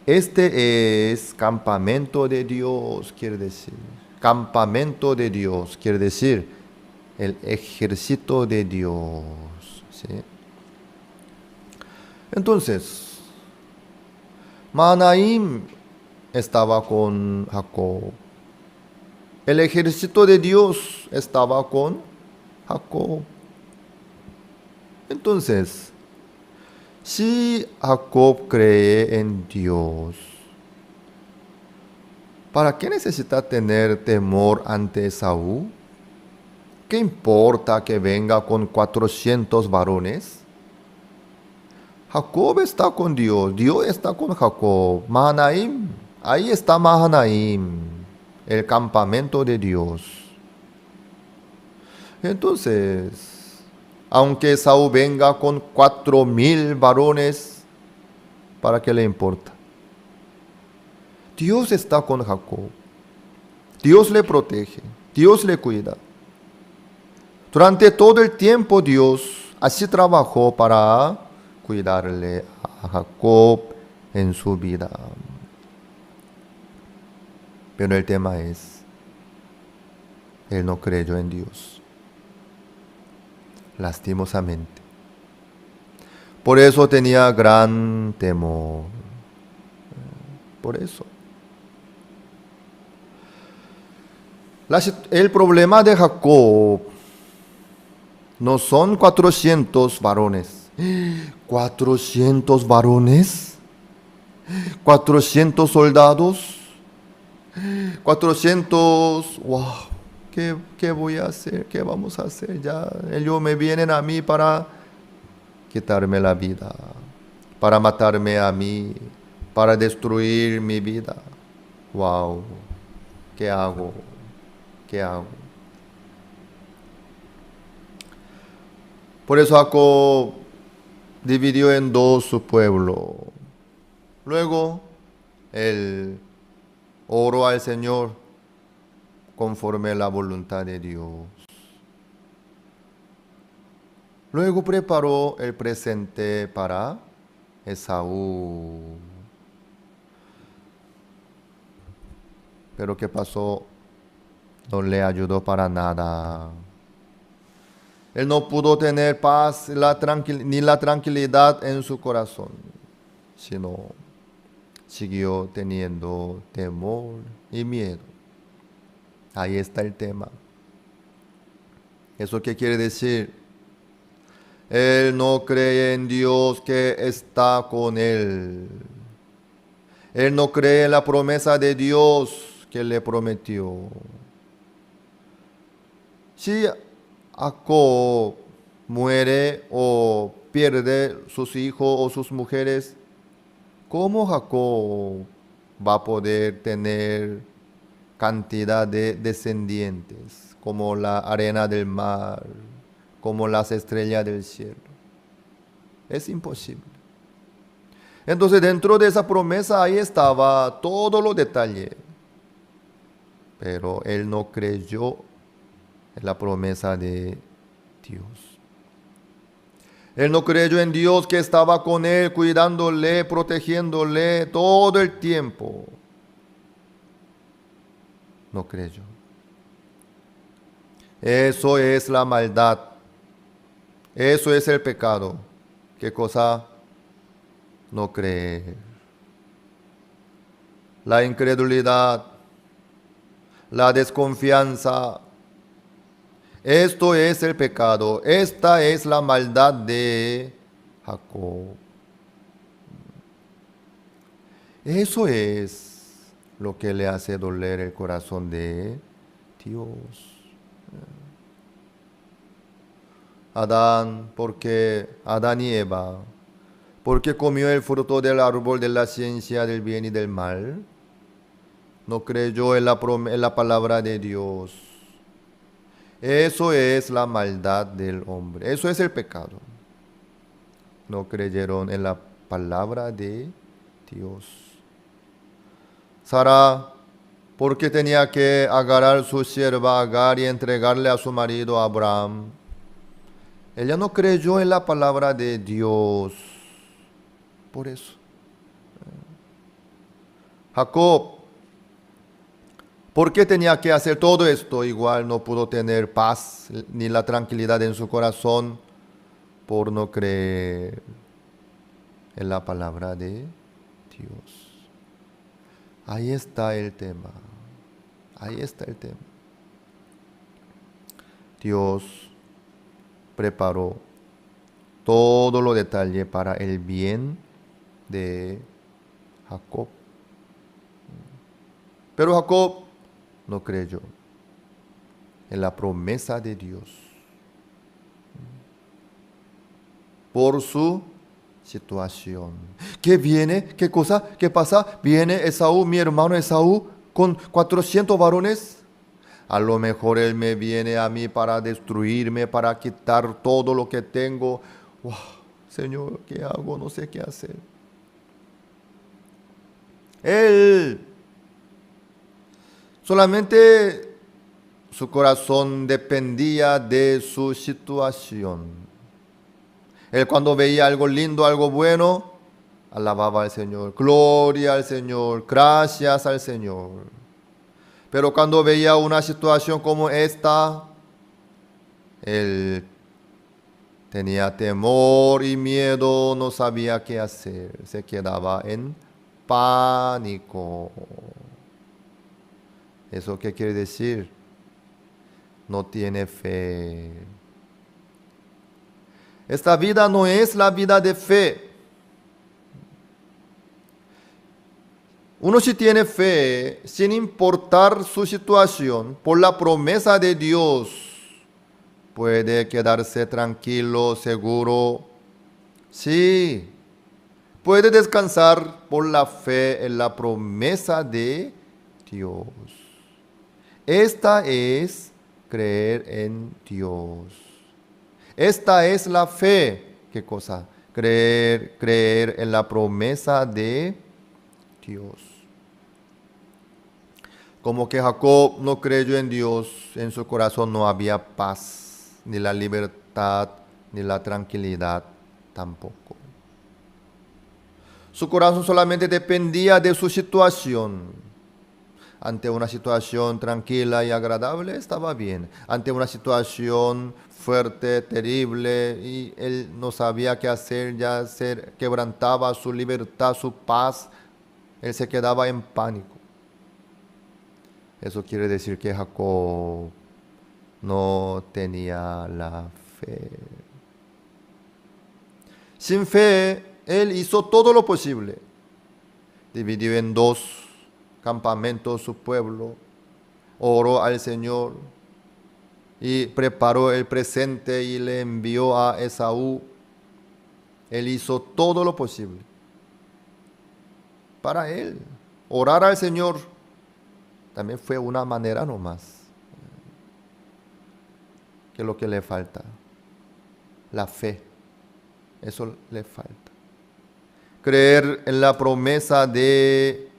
Este es campamento de Dios, quiere decir. Campamento de Dios, quiere decir el ejército de Dios. ¿Sí? Entonces, Mahanaim estaba con Jacob. El ejército de Dios estaba con Jacob. Entonces, si Jacob cree en Dios, ¿para qué necesita tener temor ante Esaú? ¿Qué importa que venga con 400 varones? Jacob está con Dios, Dios está con Jacob. Mahanaim, ahí está Mahanaim, el campamento de Dios. Entonces, aunque Esaú venga con 4,000 varones, ¿para qué le importa? Dios está con Jacob. Dios le protege, Dios le cuida. Durante todo el tiempo Dios así trabajó para cuidarle a Jacob en su vida. Pero el tema es, él no creyó en Dios. Lastimosamente. Por eso tenía gran temor. Por eso. El problema de Jacob no son 400 varones. 400 varones. 400 soldados. 400. ¡Wow! ¿Qué voy a hacer? ¿Qué vamos a hacer? Ya ellos me vienen a mí para quitarme la vida, para matarme a mí, para destruir mi vida. ¡Wow! ¿Qué hago? ¿Qué hago? Por eso Jacob dividió en dos su pueblo. Luego, él oró al Señor conforme a la voluntad de Dios. Luego preparó el presente para Esaú. Pero ¿qué pasó? No le ayudó para nada. Él no pudo tener paz ni la tranquilidad en su corazón, sino siguió teniendo temor y miedo. Ahí está el tema. ¿Eso qué quiere decir? Él no cree en Dios que está con él. Él no cree en la promesa de Dios que le prometió. Si Jacob muere o pierde sus hijos o sus mujeres, ¿cómo Jacob va a poder tener cantidad de descendientes como la arena del mar, como las estrellas del cielo? Es imposible. Entonces dentro de esa promesa ahí estaba todos los detalles, pero él no creyó en la promesa de Dios. Él no creyó en Dios que estaba con él, cuidándole, protegiéndole todo el tiempo. No creyó. Eso es la maldad. Eso es el pecado. ¿Qué cosa? No creer. La incredulidad, la desconfianza. Esto es el pecado. Esta es la maldad de Jacob. Eso es lo que le hace doler el corazón de Dios. Adán y Eva, porque comió el fruto del árbol de la ciencia del bien y del mal, no creyó en la palabra de Dios. Eso es la maldad del hombre. Eso es el pecado. No creyeron en la palabra de Dios. Sara, porque tenía que agarrar su sierva Agar y entregarle a su marido Abraham. Ella no creyó en la palabra de Dios. Por eso. Jacob, ¿por qué tenía que hacer todo esto? Igual no pudo tener paz ni la tranquilidad en su corazón por no creer en la palabra de Dios. Ahí está el tema. Ahí está el tema. Dios preparó todo lo detalle para el bien de Jacob. Pero Jacob no creyó en la promesa de Dios por su situación. ¿Qué viene? ¿Qué cosa? ¿Qué pasa? Viene Esaú, mi hermano Esaú, con 400 varones. A lo mejor él me viene a mí para destruirme, para quitar todo lo que tengo. Wow, Señor, ¿qué hago? No sé qué hacer. Él solamente su corazón dependía de su situación. Él cuando veía algo lindo, algo bueno, alababa al Señor. Gloria al Señor, gracias al Señor. Pero cuando veía una situación como esta, él tenía temor y miedo, no sabía qué hacer. Se quedaba en pánico. ¿Eso qué quiere decir? No tiene fe. Esta vida no es la vida de fe. Uno si tiene fe, sin importar su situación, por la promesa de Dios, puede quedarse tranquilo, seguro. Sí, puede descansar por la fe en la promesa de Dios. Esta es creer en Dios. Esta es la fe. ¿Qué cosa? Creer en la promesa de Dios. Como que Jacob no creyó en Dios, en su corazón no había paz, ni la libertad, ni la tranquilidad tampoco. Su corazón solamente dependía de su situación. Ante una situación tranquila y agradable estaba bien. Ante una situación fuerte, terrible, y él no sabía qué hacer, ya se quebrantaba su libertad, su paz, él se quedaba en pánico. Eso quiere decir que Jacob no tenía la fe. Sin fe, él hizo todo lo posible. Dividió en dos campamentos su pueblo, oró al Señor y preparó el presente y le envió a Esaú. Él hizo todo lo posible para él. Orar al Señor también fue una manera nomás. Que es lo que le falta. La fe. Eso le falta. Creer en la promesa de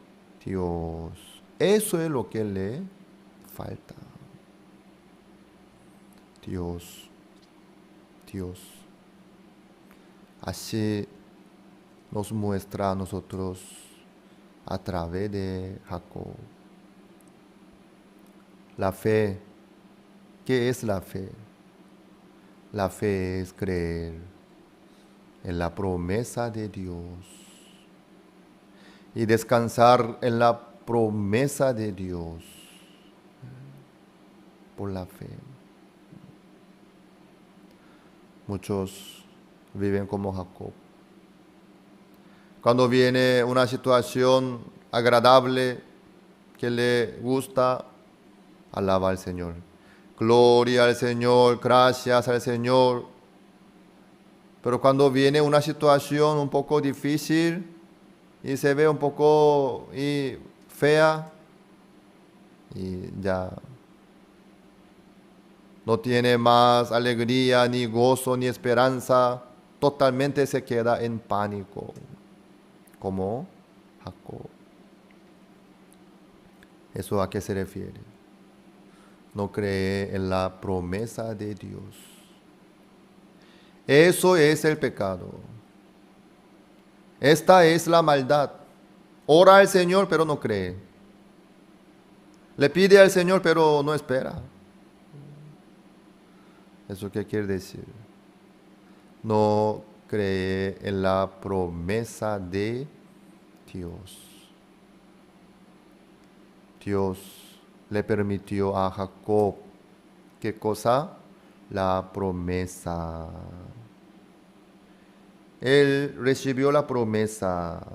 Dios. Eso es lo que le falta. Dios. Así nos muestra a nosotros a través de Jacob. La fe. ¿Qué es la fe? La fe es creer en la promesa de Dios y descansar en la promesa de Dios por la fe. Muchos viven como Jacob. Cuando viene una situación agradable que le gusta, alaba al Señor. Gloria al Señor, gracias al Señor. Pero cuando viene una situación un poco difícil y se ve un poco fea y ya no tiene más alegría, ni gozo, ni esperanza, totalmente se queda en pánico, como Jacob. ¿Eso a qué se refiere? No cree en la promesa de Dios. Eso es el pecado. Esta es la maldad. Ora al Señor, pero no cree. Le pide al Señor, pero no espera. ¿Eso qué quiere decir? No cree en la promesa de Dios. Dios le permitió a Jacob, ¿qué cosa? La promesa. Él recibió la promesa.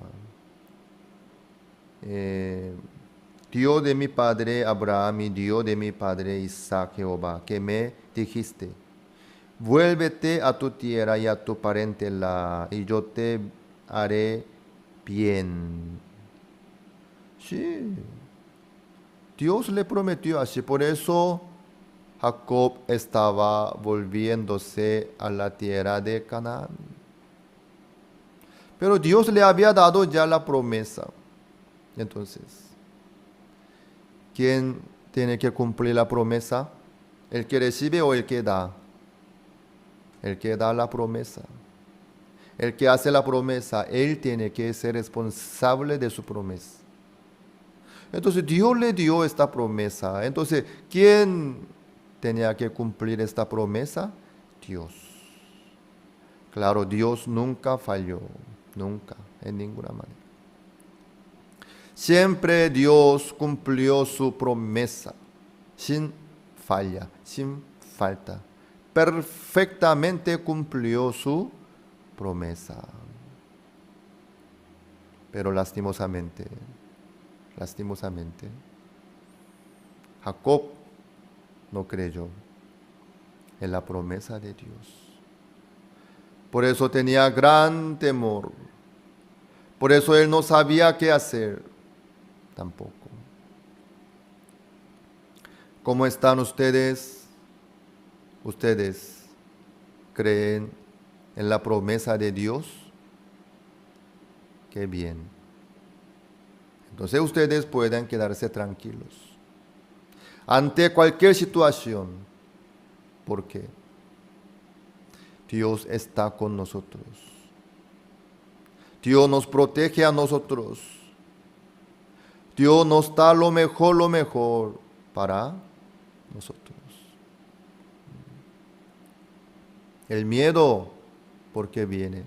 Dios de mi padre Abraham y Dios de mi padre Isaac, Jehová, que me dijiste, vuélvete a tu tierra y a tu parentela, y yo te haré bien. Sí, Dios le prometió así, por eso Jacob estaba volviéndose a la tierra de Canaán. Pero Dios le había dado ya la promesa. Entonces, ¿quién tiene que cumplir la promesa? ¿El que recibe o el que da? El que da la promesa. El que hace la promesa, él tiene que ser responsable de su promesa. Entonces Dios le dio esta promesa. Entonces, ¿quién tenía que cumplir esta promesa? Dios. Claro, Dios nunca falló. Nunca, en ninguna manera. Siempre Dios cumplió su promesa. Sin falla, sin falta. Perfectamente cumplió su promesa. Pero lastimosamente, Jacob no creyó en la promesa de Dios. Por eso tenía gran temor. Por eso él no sabía qué hacer tampoco. ¿Cómo están ustedes? Ustedes creen en la promesa de Dios, qué bien. Entonces ustedes pueden quedarse tranquilos ante cualquier situación. ¿Por qué? Dios está con nosotros. Dios nos protege a nosotros. Dios nos da lo mejor para nosotros. El miedo, ¿por qué viene?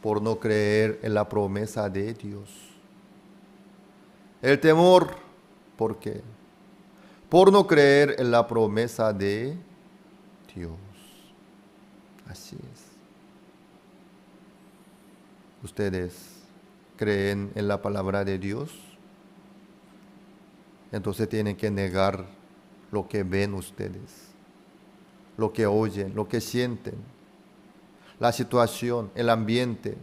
Por no creer en la promesa de Dios. El temor, ¿por qué? Por no creer en la promesa de Dios. Así es. ¿Ustedes creen en la palabra de Dios? Entonces tienen que negar lo que ven ustedes, lo que oyen, lo que sienten, la situación, el ambiente,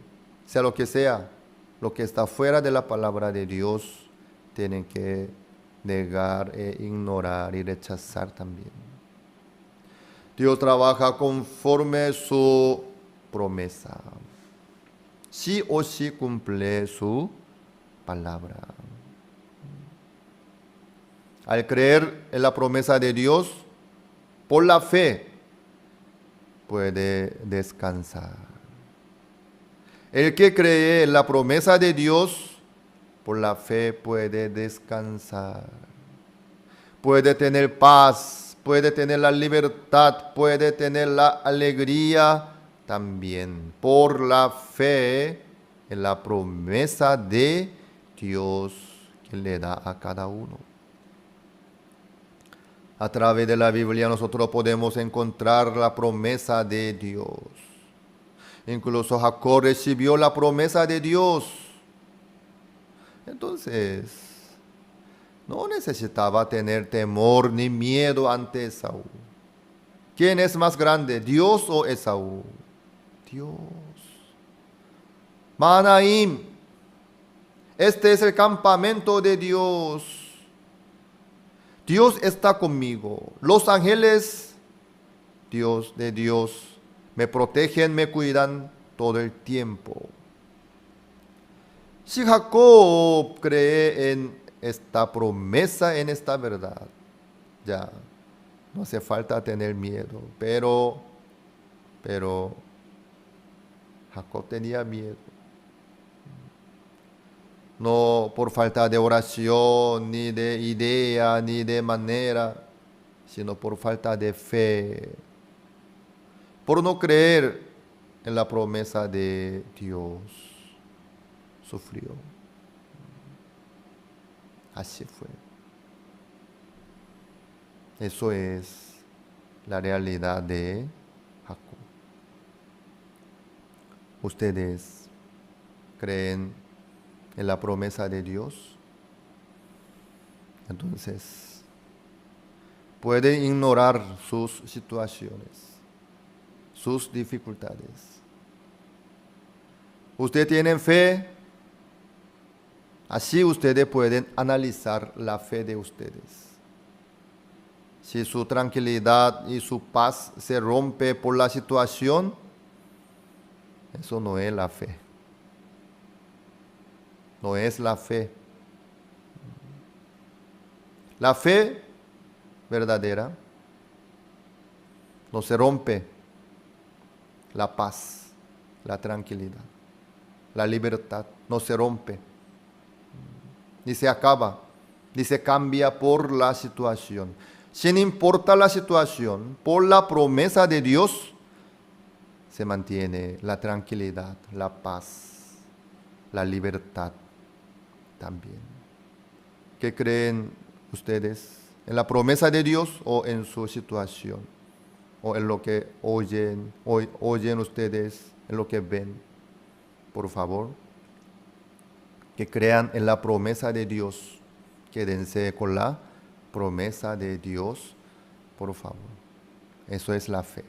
sea lo que está fuera de la palabra de Dios, tienen que negar e ignorar y rechazar también. Dios trabaja conforme su promesa. Sí o sí cumple su palabra. Al creer en la promesa de Dios, por la fe, puede descansar. El que cree en la promesa de Dios, por la fe puede descansar. Puede tener paz, puede tener la libertad, puede tener la alegría también. Por la fe en la promesa de Dios que le da a cada uno. A través de la Biblia nosotros podemos encontrar la promesa de Dios. Incluso Jacob recibió la promesa de Dios. Entonces, no necesitaba tener temor ni miedo ante Esaú. ¿Quién es más grande, Dios o Esaú? Dios. Mahanaim, este es el campamento de Dios. Dios está conmigo. Los ángeles, Dios, me protegen, me cuidan todo el tiempo. Si Jacob cree en esta promesa, en esta verdad, ya no hace falta tener miedo. Pero Jacob tenía miedo. No por falta de oración, ni de idea, ni de manera, sino por falta de fe. Por no creer en la promesa de Dios, sufrió. Así fue. Eso es la realidad de Jacob. ¿Ustedes creen en la promesa de Dios? Entonces, pueden ignorar sus situaciones, sus dificultades. ¿Ustedes tienen fe? Así ustedes pueden analizar la fe de ustedes. Si su tranquilidad y su paz se rompe por la situación, eso no es la fe. No es la fe. La fe verdadera no se rompe. La paz, la tranquilidad, la libertad no se rompe. Ni se acaba, ni se cambia por la situación. Sin importar la situación, por la promesa de Dios, se mantiene la tranquilidad, la paz, la libertad también. ¿Qué creen ustedes? ¿En la promesa de Dios o en su situación? ¿O en lo que oyen ustedes, en lo que ven? Por favor, que crean en la promesa de Dios. Quédense con la promesa de Dios, por favor. Eso es la fe.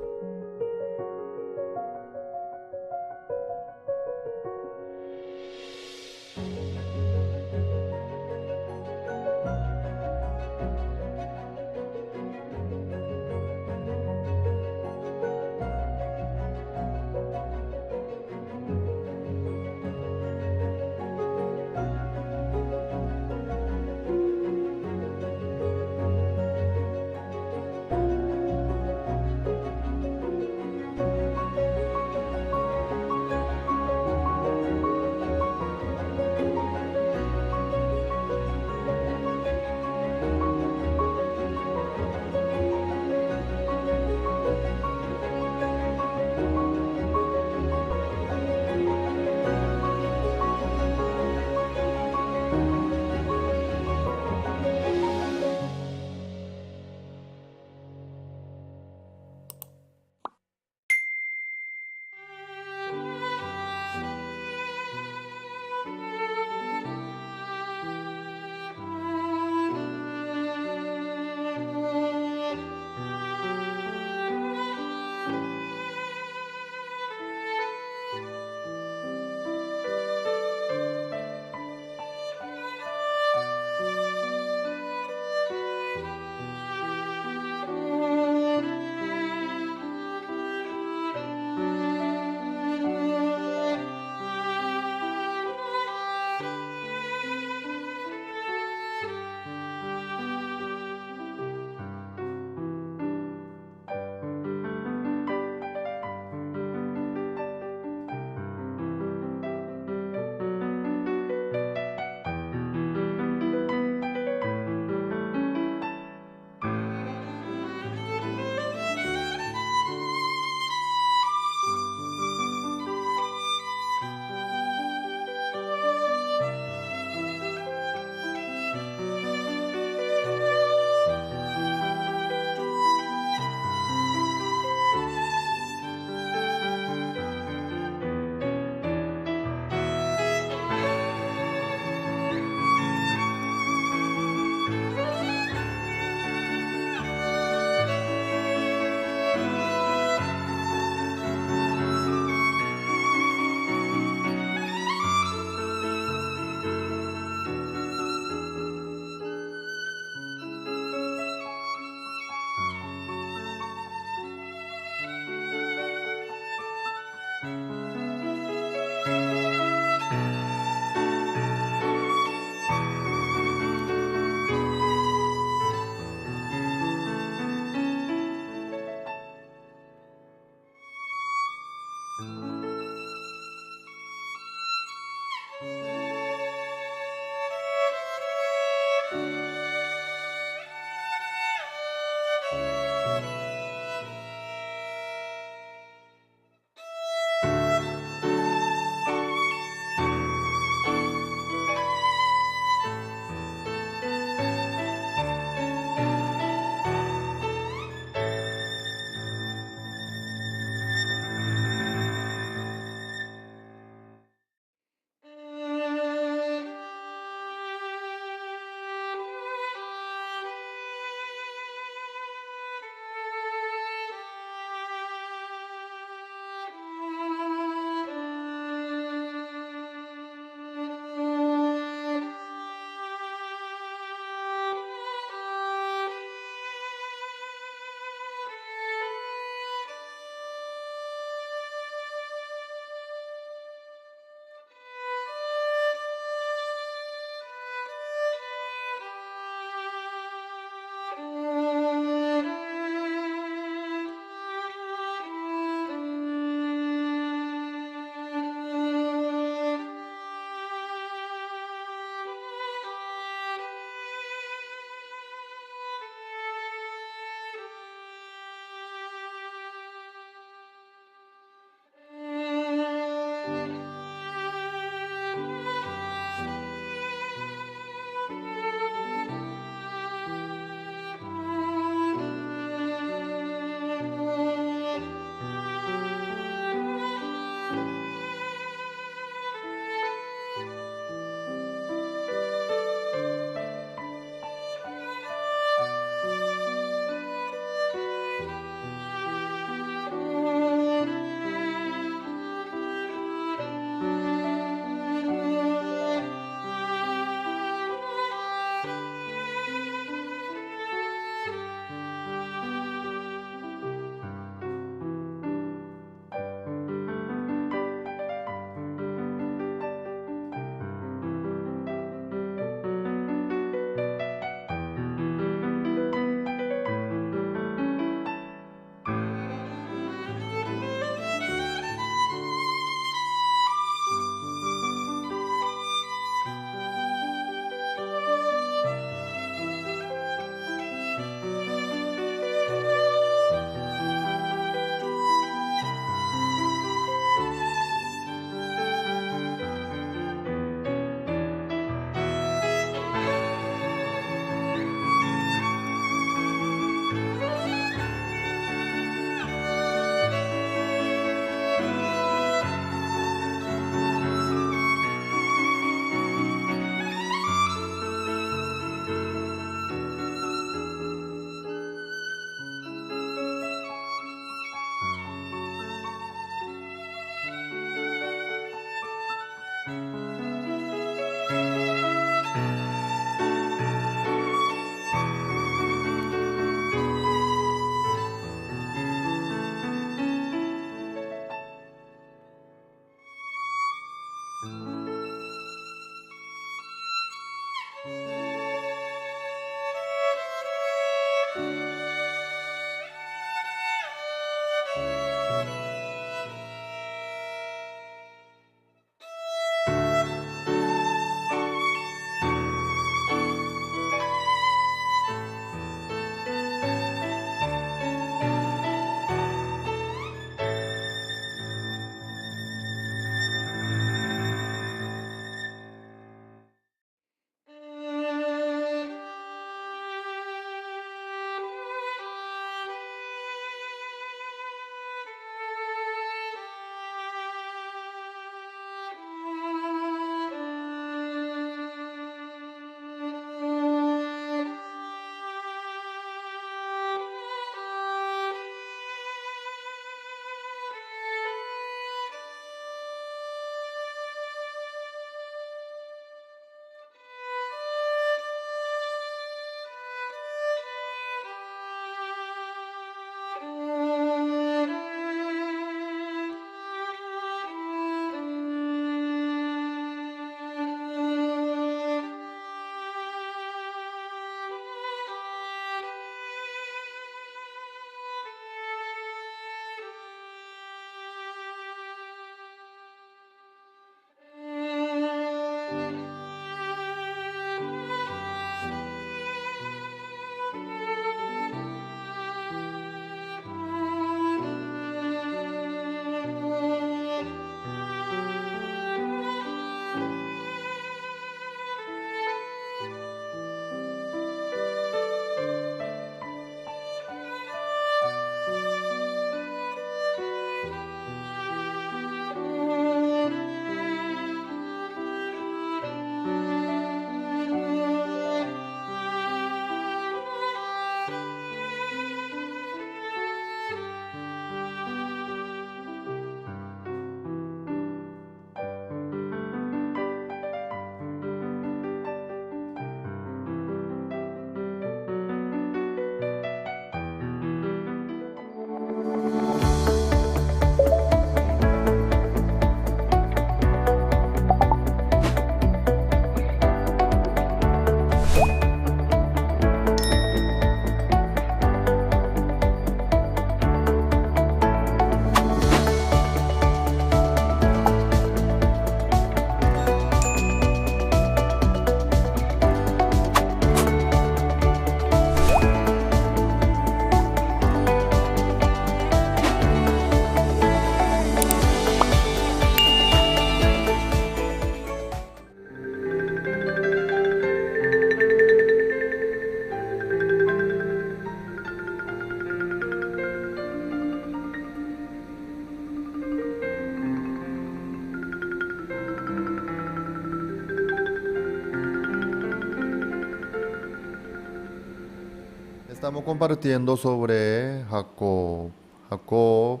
Estamos compartiendo sobre Jacob. Jacob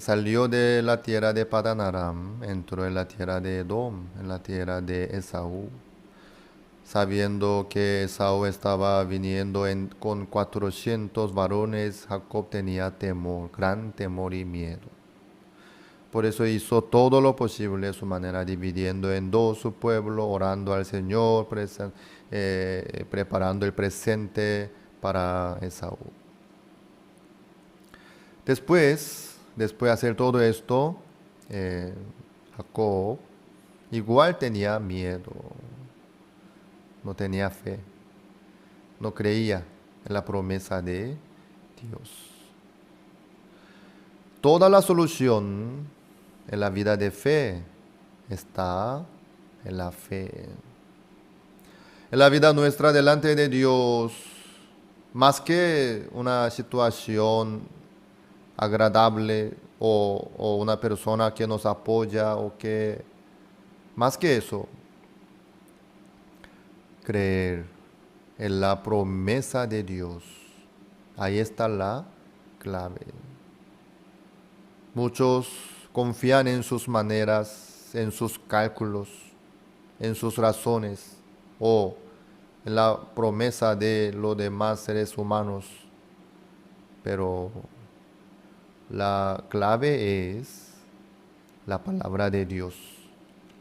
salió de la tierra de Padan Aram, entró en la tierra de Edom, en la tierra de Esaú. Sabiendo que Esaú estaba viniendo con 400 varones, Jacob tenía temor, gran temor y miedo. Por eso hizo todo lo posible de su manera, dividiendo en dos su pueblo, orando al Señor, preparando el presente para Esaú. Después de hacer todo esto, Jacob igual tenía miedo, no tenía fe, no creía en la promesa de Dios. Toda la solución en la vida de fe está en la fe. En la vida nuestra delante de Dios, más que una situación agradable o una persona que nos apoya más que eso, creer en la promesa de Dios. Ahí está la clave. Muchos confían en sus maneras, en sus cálculos, en sus razones o en la promesa de los demás seres humanos. Pero la clave es la palabra de Dios,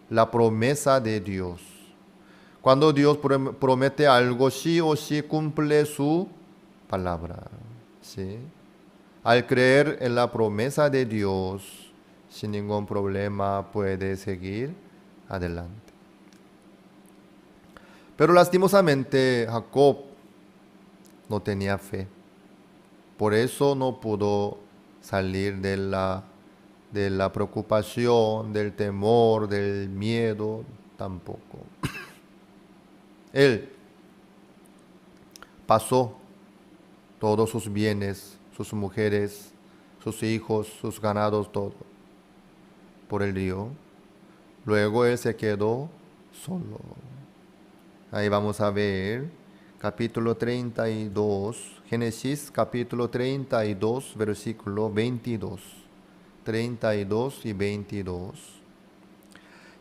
la promesa de Dios. Cuando Dios promete algo, sí o sí cumple su palabra. ¿Sí? Al creer en la promesa de Dios, sin ningún problema puede seguir adelante. Pero lastimosamente Jacob no tenía fe. Por eso no pudo salir de la preocupación, del temor, del miedo, tampoco. Él pasó todos sus bienes, sus mujeres, sus hijos, sus ganados, todo por el río. Luego él se quedó solo. Ahí vamos a ver capítulo 32, Génesis capítulo 32, versículo 22. 32 y 22.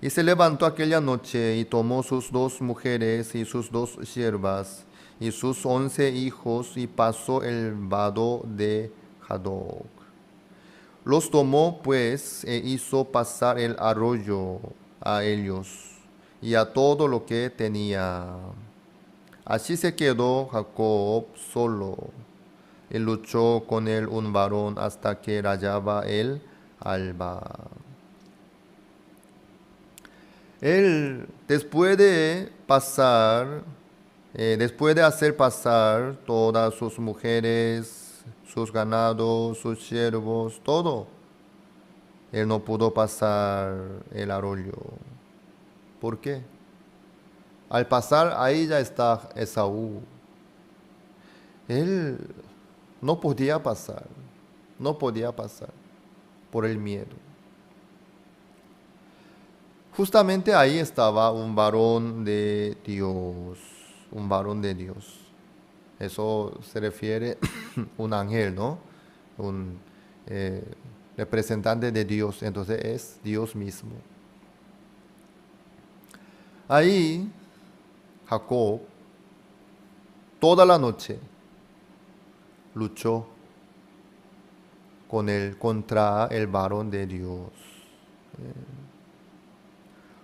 Y se levantó aquella noche y tomó sus 2 mujeres y sus 2 siervas y sus 11 hijos y pasó el vado de Jadoc. Los tomó pues e hizo pasar el arroyo a ellos y a todo lo que tenía. Así se quedó Jacob solo y luchó con él un varón hasta que rayaba el alba. Él, después de hacer pasar todas sus mujeres, sus ganados, sus siervos, todo, él no pudo pasar el arroyo. ¿Por qué? Al pasar ahí ya está Esaú. Él no podía pasar por el miedo. Justamente ahí estaba un varón de Dios, Eso se refiere a un ángel, ¿no? Un representante de Dios, entonces es Dios mismo. Ahí Jacob toda la noche luchó contra el varón de Dios.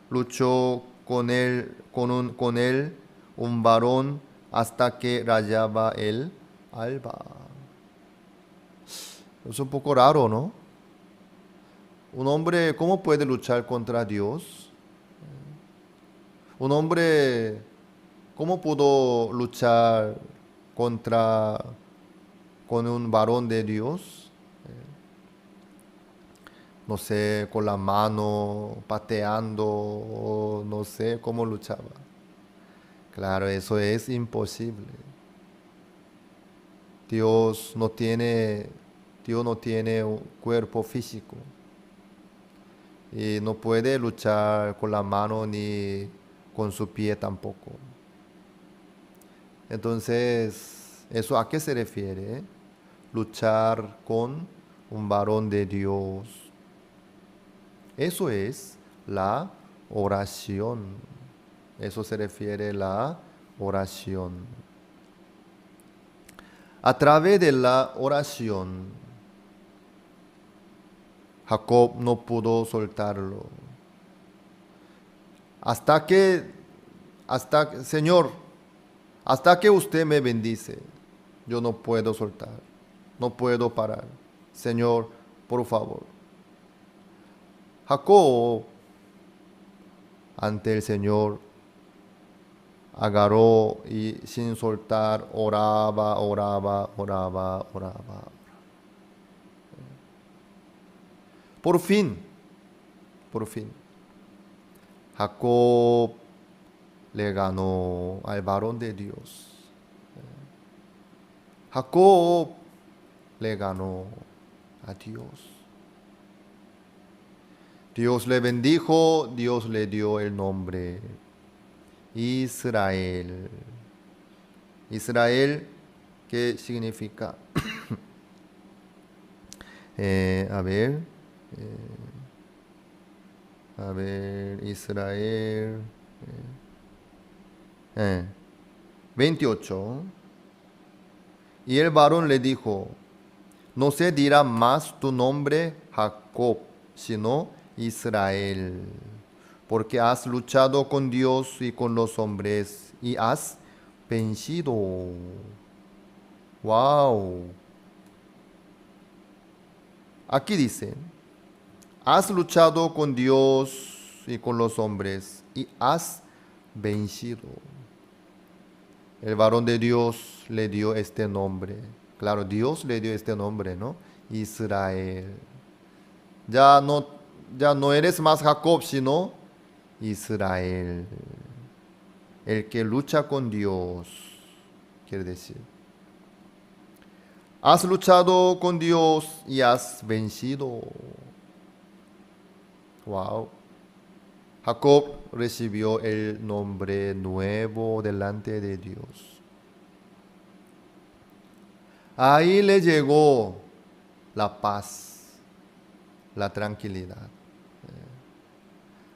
Luchó con él, un varón, hasta que rayaba el alba. Es un poco raro, ¿no? Un hombre, ¿cómo puede luchar contra Dios? Un hombre, ¿cómo pudo luchar con un varón de Dios? No sé, con la mano, pateando, o no sé cómo luchaba. Claro, eso es imposible. Dios no tiene un cuerpo físico y no puede luchar con la mano ni con su pie tampoco. Entonces, ¿Eso a qué se refiere? Luchar con un varón de Dios. Eso es la oración. Eso se refiere a la oración. A través de la oración, Jacob no pudo soltarlo. Señor, hasta que usted me bendice, yo no puedo soltar, no puedo parar. Señor, por favor. Jacob, ante el Señor, agarró y sin soltar, oraba. Por fin, Jacob le ganó al varón de Dios. Jacob le ganó a Dios. Dios le bendijo, Dios le dio el nombre Israel. Israel, ¿qué significa? A ver, Israel. 28. Y el varón le dijo, no se dirá más tu nombre Jacob, sino Israel, porque has luchado con Dios y con los hombres y has vencido. Wow. Aquí dice, has luchado con Dios y con los hombres y has vencido. El varón de Dios le dio este nombre. Claro, Dios le dio este nombre, ¿no? Israel. Ya no eres más Jacob, sino Israel. El que lucha con Dios, quiere decir. Has luchado con Dios y has vencido. Wow. Jacob recibió el nombre nuevo delante de Dios. Ahí le llegó la paz, la tranquilidad.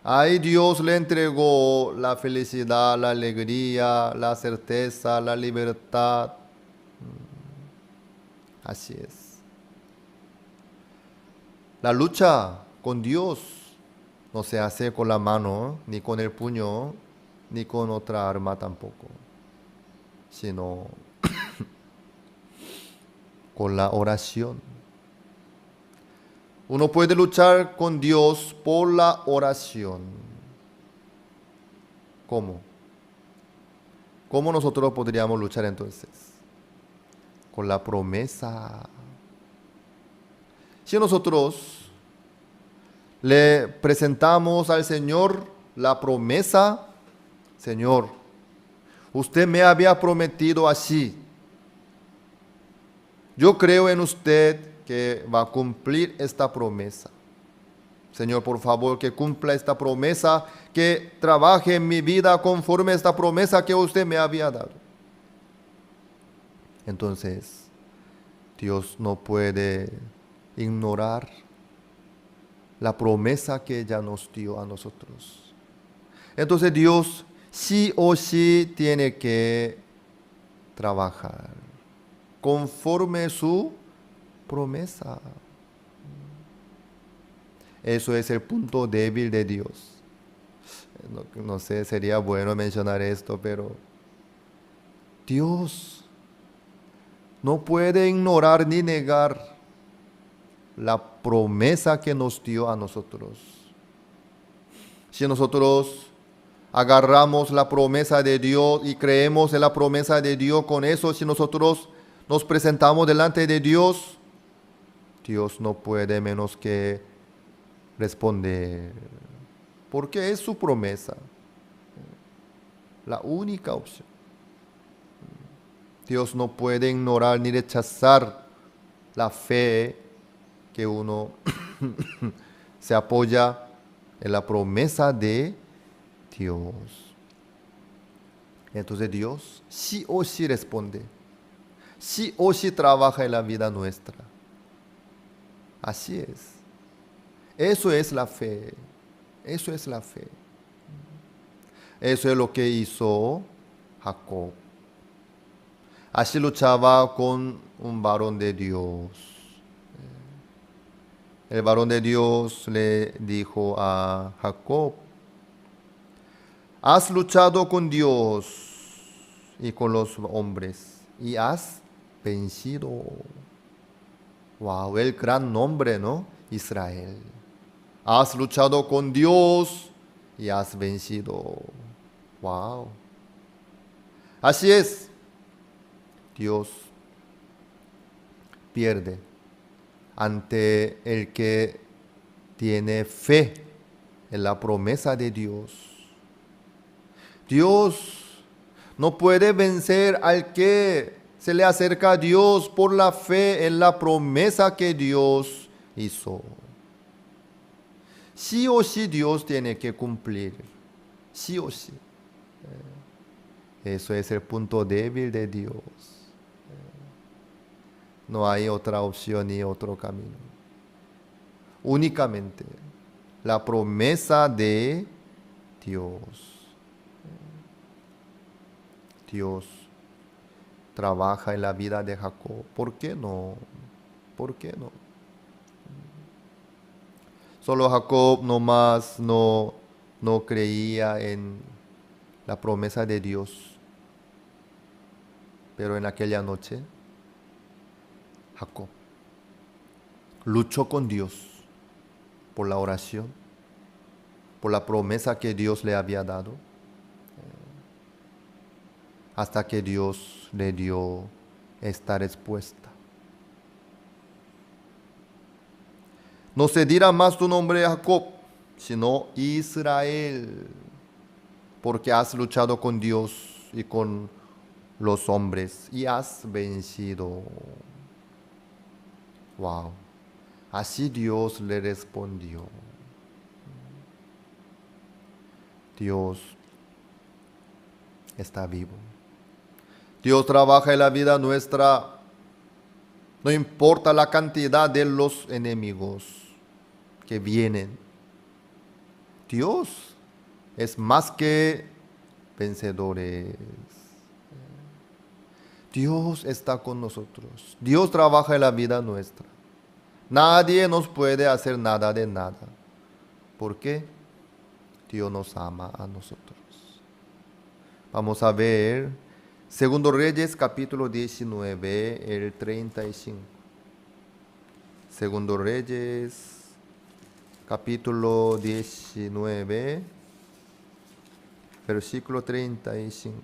Ahí Dios le entregó la felicidad, la alegría, la certeza, la libertad. Así es. La lucha con Dios no se hace con la mano, ni con el puño, ni con otra arma tampoco, sino con la oración. Uno puede luchar con Dios por la oración. ¿Cómo? ¿Cómo nosotros podríamos luchar entonces? Con la promesa. Si nosotros le presentamos al Señor la promesa, Señor, usted me había prometido así. Yo creo en usted que va a cumplir esta promesa. Señor, por favor, que cumpla esta promesa, que trabaje en mi vida conforme a esta promesa que usted me había dado. Entonces, Dios no puede ignorar la promesa que ella nos dio a nosotros. Entonces, Dios sí o sí tiene que trabajar conforme su promesa. Eso es el punto débil de Dios. No sé, sería bueno mencionar esto, pero Dios no puede ignorar ni negar la promesa que nos dio a nosotros. Si nosotros agarramos la promesa de Dios y creemos en la promesa de Dios, con eso, si nosotros nos presentamos delante de Dios, Dios no puede menos que responder, porque es su promesa, la única opción. Dios no puede ignorar ni rechazar la fe que uno se apoya en la promesa de Dios. Entonces Dios sí o sí responde. sí o sí trabaja en la vida nuestra. Así es. Eso es la fe. Eso es la fe. Eso es lo que hizo Jacob. Así luchaba con un varón de Dios. El varón de Dios le dijo a Jacob: has luchado con Dios y con los hombres y has vencido. Wow, el gran nombre, ¿no? Israel. Has luchado con Dios y has vencido. Wow. Así es. Dios pierde ante el que tiene fe en la promesa de Dios. Dios no puede vencer al que se le acerca a Dios por la fe en la promesa que Dios hizo. Sí o sí Dios tiene que cumplir. Sí o sí. Eso es el punto débil de Dios. No hay otra opción ni otro camino. Únicamente la promesa de Dios. Dios trabaja en la vida de Jacob. ¿Por qué no? ¿Por qué no? Solo Jacob nomás no creía en la promesa de Dios. Pero en aquella noche, Jacob luchó con Dios por la oración, por la promesa que Dios le había dado, hasta que Dios le dio esta respuesta. No se dirá más tu nombre Jacob, sino Israel, porque has luchado con Dios y con los hombres y has vencido. Wow. Así Dios le respondió. Dios está vivo. Dios trabaja en la vida nuestra. No importa la cantidad de los enemigos que vienen. Dios es más que vencedores. Dios está con nosotros. Dios trabaja en la vida nuestra. Nadie nos puede hacer nada de nada. ¿Por qué? Dios nos ama a nosotros. Vamos a ver Segundo Reyes capítulo 19, el 35. Segundo Reyes capítulo 19, versículo 35.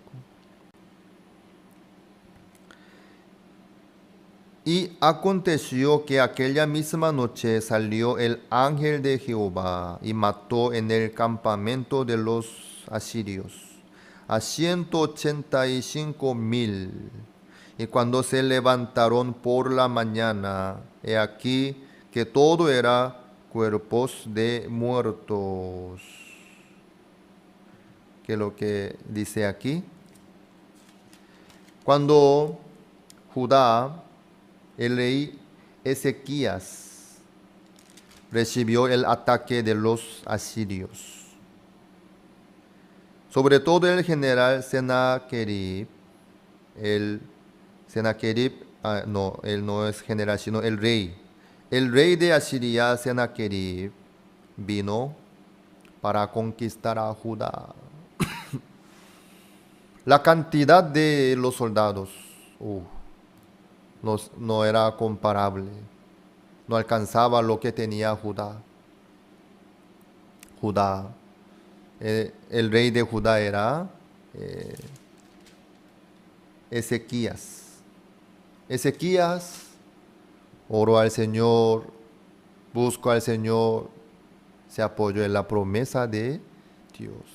Y aconteció que aquella misma noche salió el ángel de Jehová y mató en el campamento de los asirios a 185,000. Y cuando se levantaron por la mañana, he aquí que todo era cuerpos de muertos. ¿Qué es lo que dice aquí? Cuando Judá, el rey Ezequías, recibió el ataque de los asirios, sobre todo el general Sennacherib, él no es general, sino el rey. El rey de Asiria, Sennacherib, vino para conquistar a Judá. La cantidad de los soldados no era comparable. No alcanzaba lo que tenía Judá. El rey de Judá era Ezequías. Ezequías oró al Señor, buscó al Señor, se apoyó en la promesa de Dios.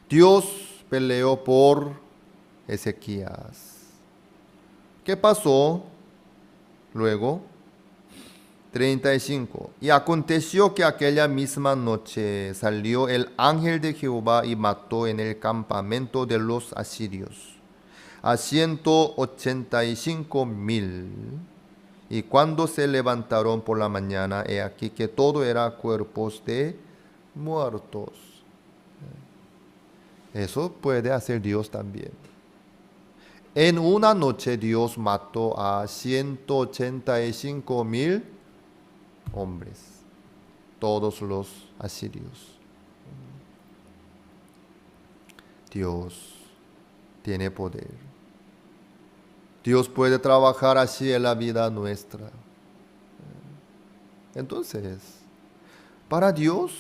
Dios peleó por Ezequías. ¿Qué pasó luego? 35. Y aconteció que aquella misma noche salió el ángel de Jehová y mató en el campamento de los asirios a 185,000. Y cuando se levantaron por la mañana, he aquí que todo era cuerpos de muertos. Eso puede hacer Dios también. En una noche Dios mató a 185,000 hombres, todos los asirios. Dios tiene poder. Dios puede trabajar así en la vida nuestra. Entonces, para Dios,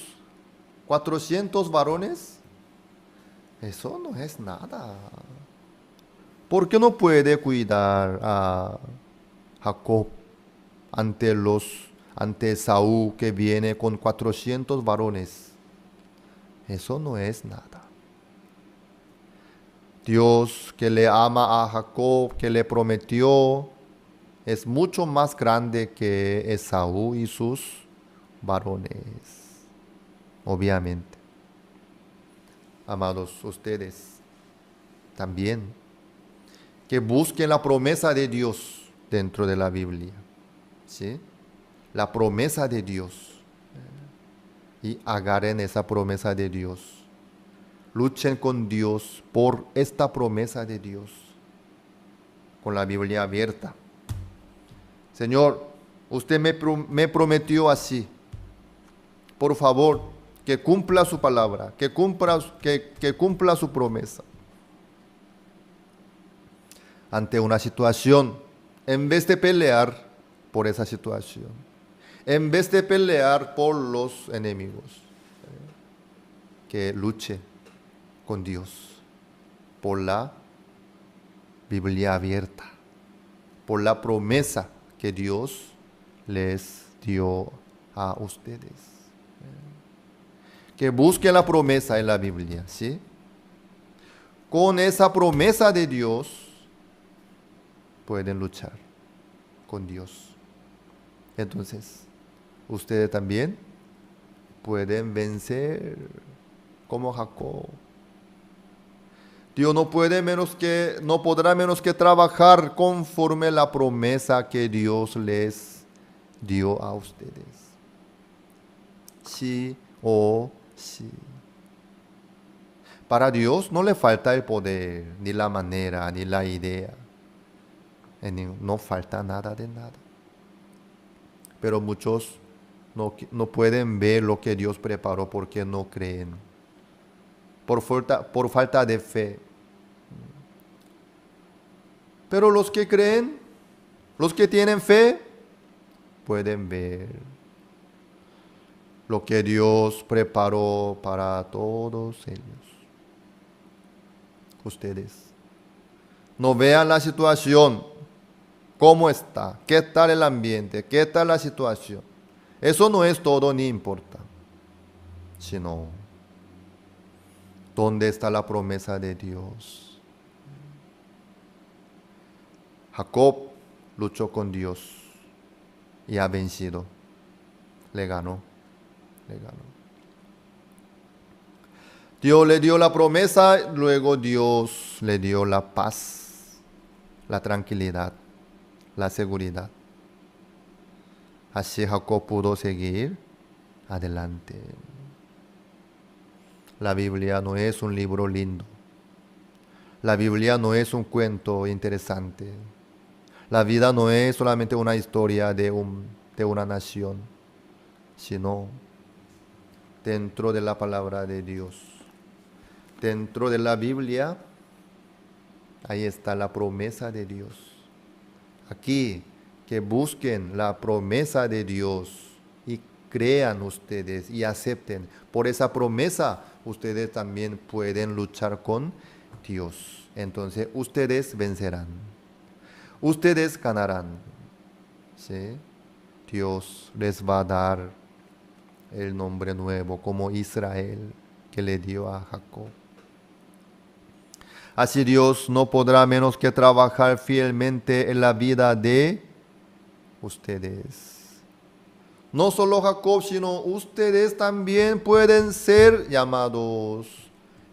400 varones, eso no es nada. ¿Por qué no puede cuidar a Jacob ante Saúl que viene con 400 varones? Eso no es nada. Dios que le ama a Jacob, que le prometió, es mucho más grande que Esaú y sus varones. Obviamente. Amados, ustedes también, que busquen la promesa de Dios dentro de la Biblia. ¿Sí? La promesa de Dios. Y agarren esa promesa de Dios. Luchen con Dios por esta promesa de Dios. Con la Biblia abierta. Señor, usted me prometió así. Por favor, que cumpla su palabra, que cumpla su promesa. Ante una situación, en vez de pelear por esa situación, en vez de pelear por los enemigos, que luche con Dios por la Biblia abierta, por la promesa que Dios les dio a ustedes. Que busquen la promesa en la Biblia, ¿sí? Con esa promesa de Dios pueden luchar con Dios. Entonces, ustedes también pueden vencer como Jacob. Dios no podrá menos que trabajar conforme la promesa que Dios les dio a ustedes. Sí o sí. Para Dios no le falta el poder, ni la manera, ni la idea. No falta nada de nada. Pero muchos no pueden ver lo que Dios preparó porque no creen. Por falta de fe. Pero los que creen, los que tienen fe, pueden ver lo que Dios preparó para todos ellos. Ustedes no vean la situación, cómo está, qué tal el ambiente, qué tal la situación. Eso no es todo ni importa, sino dónde está la promesa de Dios. Jacob luchó con Dios y ha vencido. Le ganó. Dios le dio la promesa, luego Dios le dio la paz, la tranquilidad, la seguridad. Así Jacob pudo seguir adelante. La Biblia no es un libro lindo. La Biblia no es un cuento interesante. La vida no es solamente una historia de una nación, sino dentro de la palabra de Dios. Dentro de la Biblia, ahí está la promesa de Dios. Aquí, que busquen la promesa de Dios y crean ustedes y acepten. Por esa promesa, ustedes también pueden luchar con Dios. Entonces, ustedes vencerán. Ustedes ganarán. ¿Sí? Dios les va a dar el nombre nuevo como Israel que le dio a Jacob. Así Dios no podrá menos que trabajar fielmente en la vida de ustedes. No solo Jacob, sino ustedes también pueden ser llamados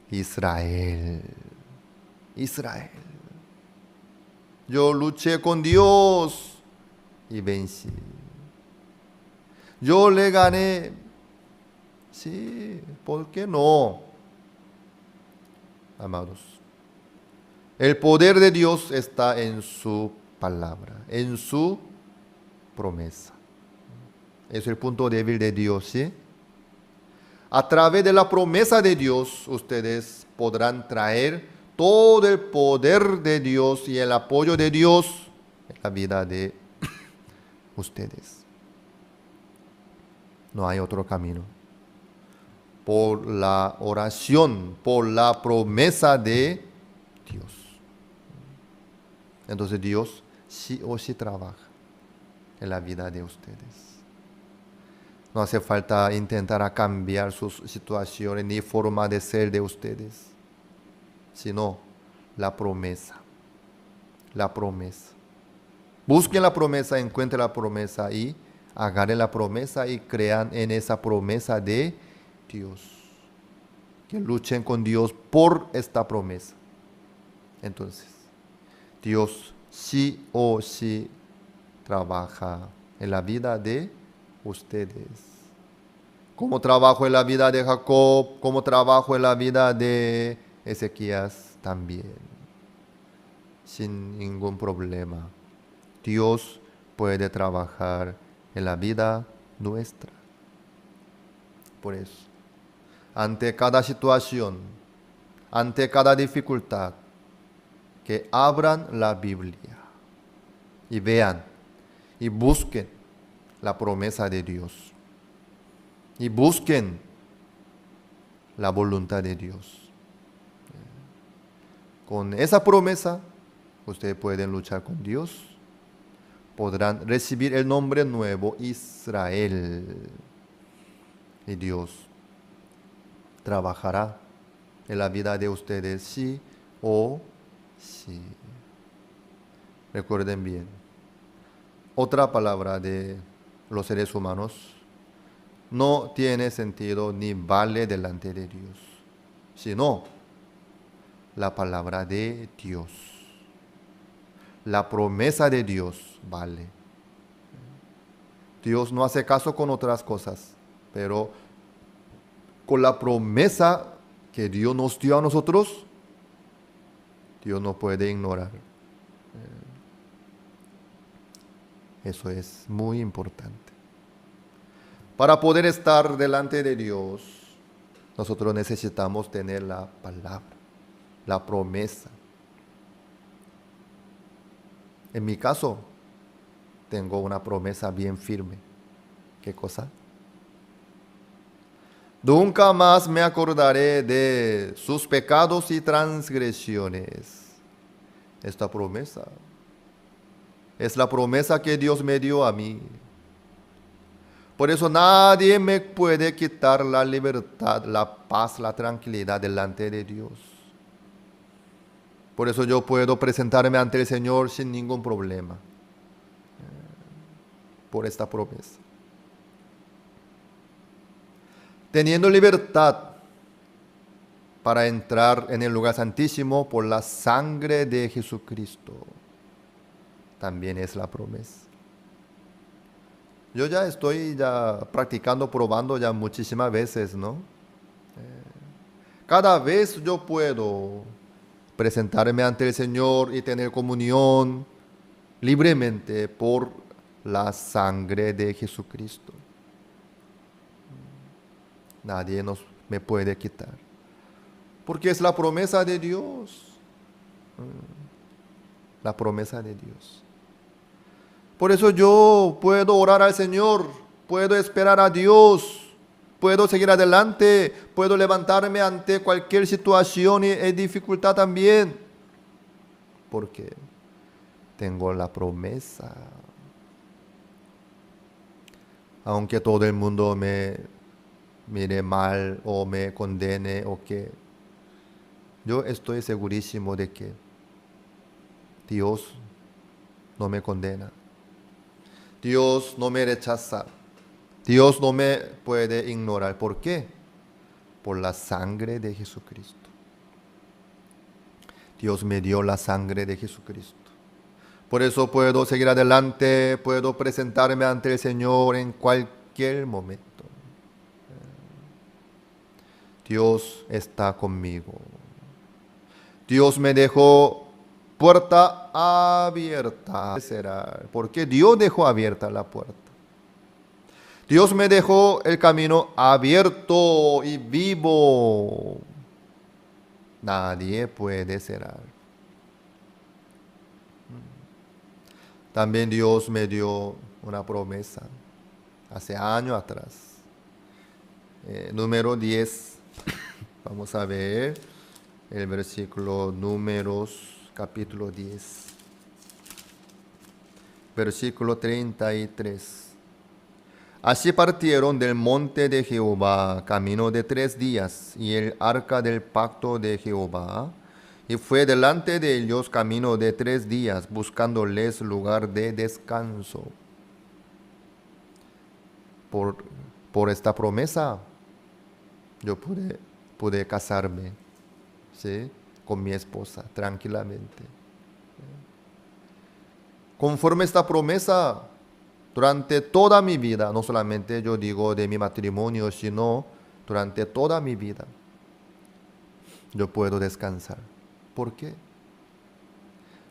Israel. Israel. Yo luché con Dios y vencí. Yo le gané. Sí, ¿por qué no? Amados, el poder de Dios está en su palabra, en su promesa. Es el punto débil de Dios, ¿sí? A través de la promesa de Dios, ustedes podrán traer todo el poder de Dios y el apoyo de Dios en la vida de ustedes. No hay otro camino. Por la oración, por la promesa de Dios. Entonces Dios sí o sí trabaja en la vida de ustedes. No hace falta intentar cambiar sus situaciones ni forma de ser de ustedes, sino la promesa. La promesa. Busquen la promesa, encuentren la promesa y agarren la promesa y crean en esa promesa de Dios. Que luchen con Dios por esta promesa. Entonces, Dios sí o sí trabaja en la vida de ustedes. Como trabajo en la vida de Jacob, como trabajo en la vida de Ezequías también. Sin ningún problema. Dios puede trabajar en la vida nuestra. Por eso, ante cada situación, ante cada dificultad, que abran la Biblia y vean y busquen la promesa de Dios y busquen la voluntad de Dios. Con esa promesa, ustedes pueden luchar con Dios, podrán recibir el nombre nuevo Israel y Dios trabajará en la vida de ustedes sí o sí. Recuerden bien, otra palabra de los seres humanos no tiene sentido ni vale delante de Dios, sino la palabra de Dios. La promesa de Dios vale. Dios no hace caso con otras cosas, pero con la promesa que Dios nos dio a nosotros, Dios no puede ignorar. Eso es muy importante. Para poder estar delante de Dios, nosotros necesitamos tener la palabra, la promesa. En mi caso, tengo una promesa bien firme. ¿Qué cosa? Nunca más me acordaré de sus pecados y transgresiones. Esta promesa es la promesa que Dios me dio a mí. Por eso nadie me puede quitar la libertad, la paz, la tranquilidad delante de Dios. Por eso yo puedo presentarme ante el Señor sin ningún problema. Por esta promesa. Teniendo libertad para entrar en el lugar santísimo por la sangre de Jesucristo. También es la promesa. Yo ya estoy practicando, probando ya muchísimas veces, ¿no? Cada vez yo puedo presentarme ante el Señor y tener comunión libremente por la sangre de Jesucristo. Nadie me puede quitar. Porque es la promesa de Dios. La promesa de Dios. Por eso yo puedo orar al Señor, puedo esperar a Dios, puedo seguir adelante, puedo levantarme ante cualquier situación y dificultad también. Porque tengo la promesa. Aunque todo el mundo me mire mal o me condene o que yo estoy segurísimo de que Dios no me condena. Dios no me rechaza. Dios no me puede ignorar. ¿Por qué? Por la sangre de Jesucristo. Dios me dio la sangre de Jesucristo. Por eso puedo seguir adelante, puedo presentarme ante el Señor en cualquier momento. Dios está conmigo. Dios me dejó puerta abierta. Será porque Dios dejó abierta la puerta. Dios me dejó el camino abierto y vivo. Nadie puede cerrar. También Dios me dio una promesa hace años atrás. Número 10. Vamos a ver el versículo Números, capítulo 10. Versículo 33. Así partieron del monte de Jehová, camino de 3 días, y el arca del pacto de Jehová, y fue delante de ellos camino de 3 días, buscándoles lugar de descanso. Por esta promesa, yo pude casarme, ¿sí?, con mi esposa tranquilamente. Conforme esta promesa, durante toda mi vida, no solamente yo digo de mi matrimonio, sino durante toda mi vida, yo puedo descansar. ¿Por qué?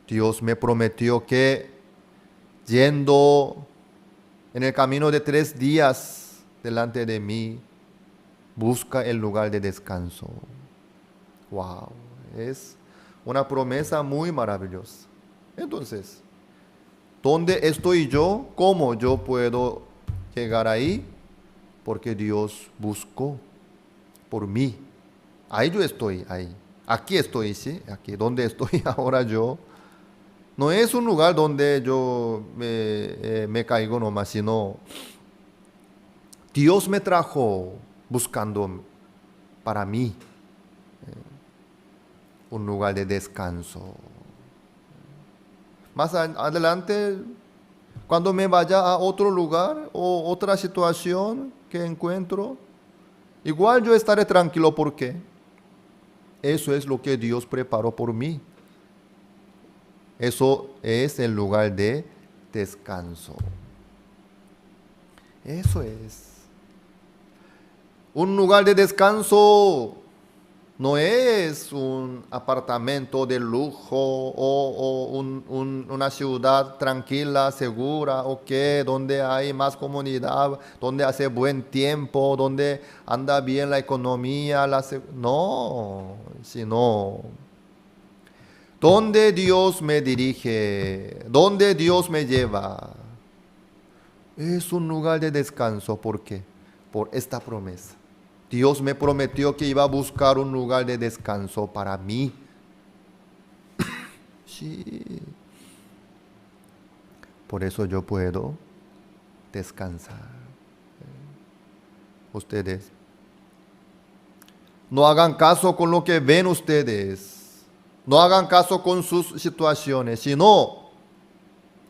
Dios me prometió que yendo en el camino de 3 días delante de mí, busca el lugar de descanso. Wow, es una promesa muy maravillosa. Entonces, ¿dónde estoy yo? ¿Cómo yo puedo llegar ahí? Porque Dios buscó por mí. Ahí yo estoy, ahí. Aquí estoy, ¿sí? Aquí, donde estoy ahora yo. No es un lugar donde yo me caigo nomás, sino Dios me trajo buscando para mí un lugar de descanso. Más adelante, cuando me vaya a otro lugar o otra situación que encuentro, igual yo estaré tranquilo. ¿Por qué? Eso es lo que Dios preparó por mí. Eso es el lugar de descanso. Eso es. Un lugar de descanso no es un apartamento de lujo o una ciudad tranquila, segura, donde hay más comunidad, donde hace buen tiempo, donde anda bien la economía. No, sino donde Dios me dirige, donde Dios me lleva. Es un lugar de descanso. ¿Por qué? Por esta promesa. Dios me prometió que iba a buscar un lugar de descanso para mí. Sí. Por eso yo puedo descansar. Ustedes no hagan caso con lo que ven ustedes. No hagan caso con sus situaciones, sino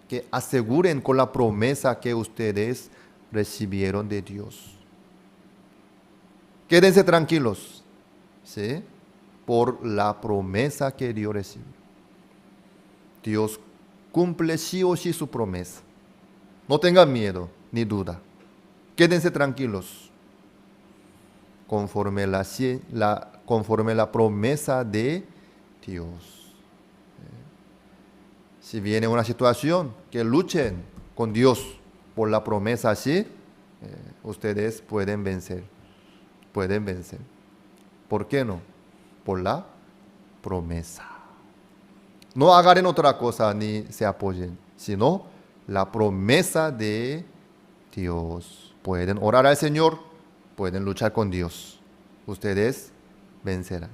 que aseguren con la promesa que ustedes recibieron de Dios. Quédense tranquilos, ¿sí?, por la promesa que Dios recibió. Dios cumple sí o sí su promesa. No tengan miedo ni duda. Quédense tranquilos conforme la promesa de Dios. Si viene una situación, que luchen con Dios por la promesa así, ustedes pueden vencer. Pueden vencer. ¿Por qué no? Por la promesa. No agarren otra cosa ni se apoyen, sino la promesa de Dios. Pueden orar al Señor, pueden luchar con Dios. Ustedes vencerán.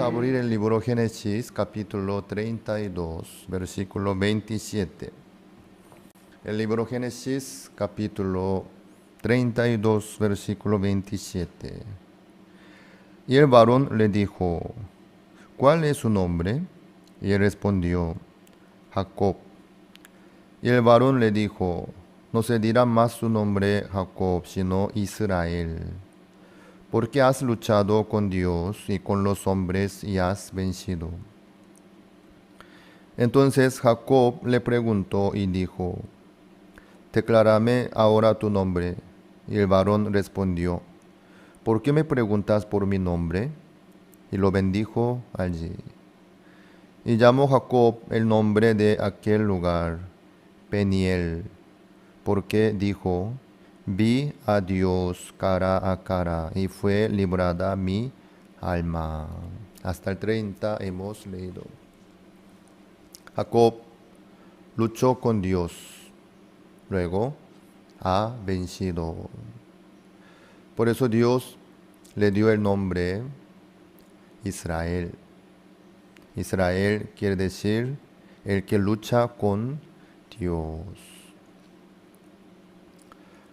abrir el libro Génesis, capítulo 32, versículo 27. El libro Génesis, capítulo 32, versículo 27. Y el varón le dijo, ¿cuál es su nombre? Y él respondió, Jacob. Y el varón le dijo, no se dirá más su nombre Jacob, sino Israel, porque has luchado con Dios y con los hombres y has vencido. Entonces Jacob le preguntó y dijo, declárame ahora tu nombre. Y el varón respondió, ¿por qué me preguntas por mi nombre? Y lo bendijo allí. Y llamó Jacob el nombre de aquel lugar, Peniel, porque dijo, vi a Dios cara a cara y fue librada mi alma. Hasta el 30 hemos leído. Jacob luchó con Dios, luego ha vencido. Por eso Dios le dio el nombre Israel. Israel quiere decir el que lucha con Dios.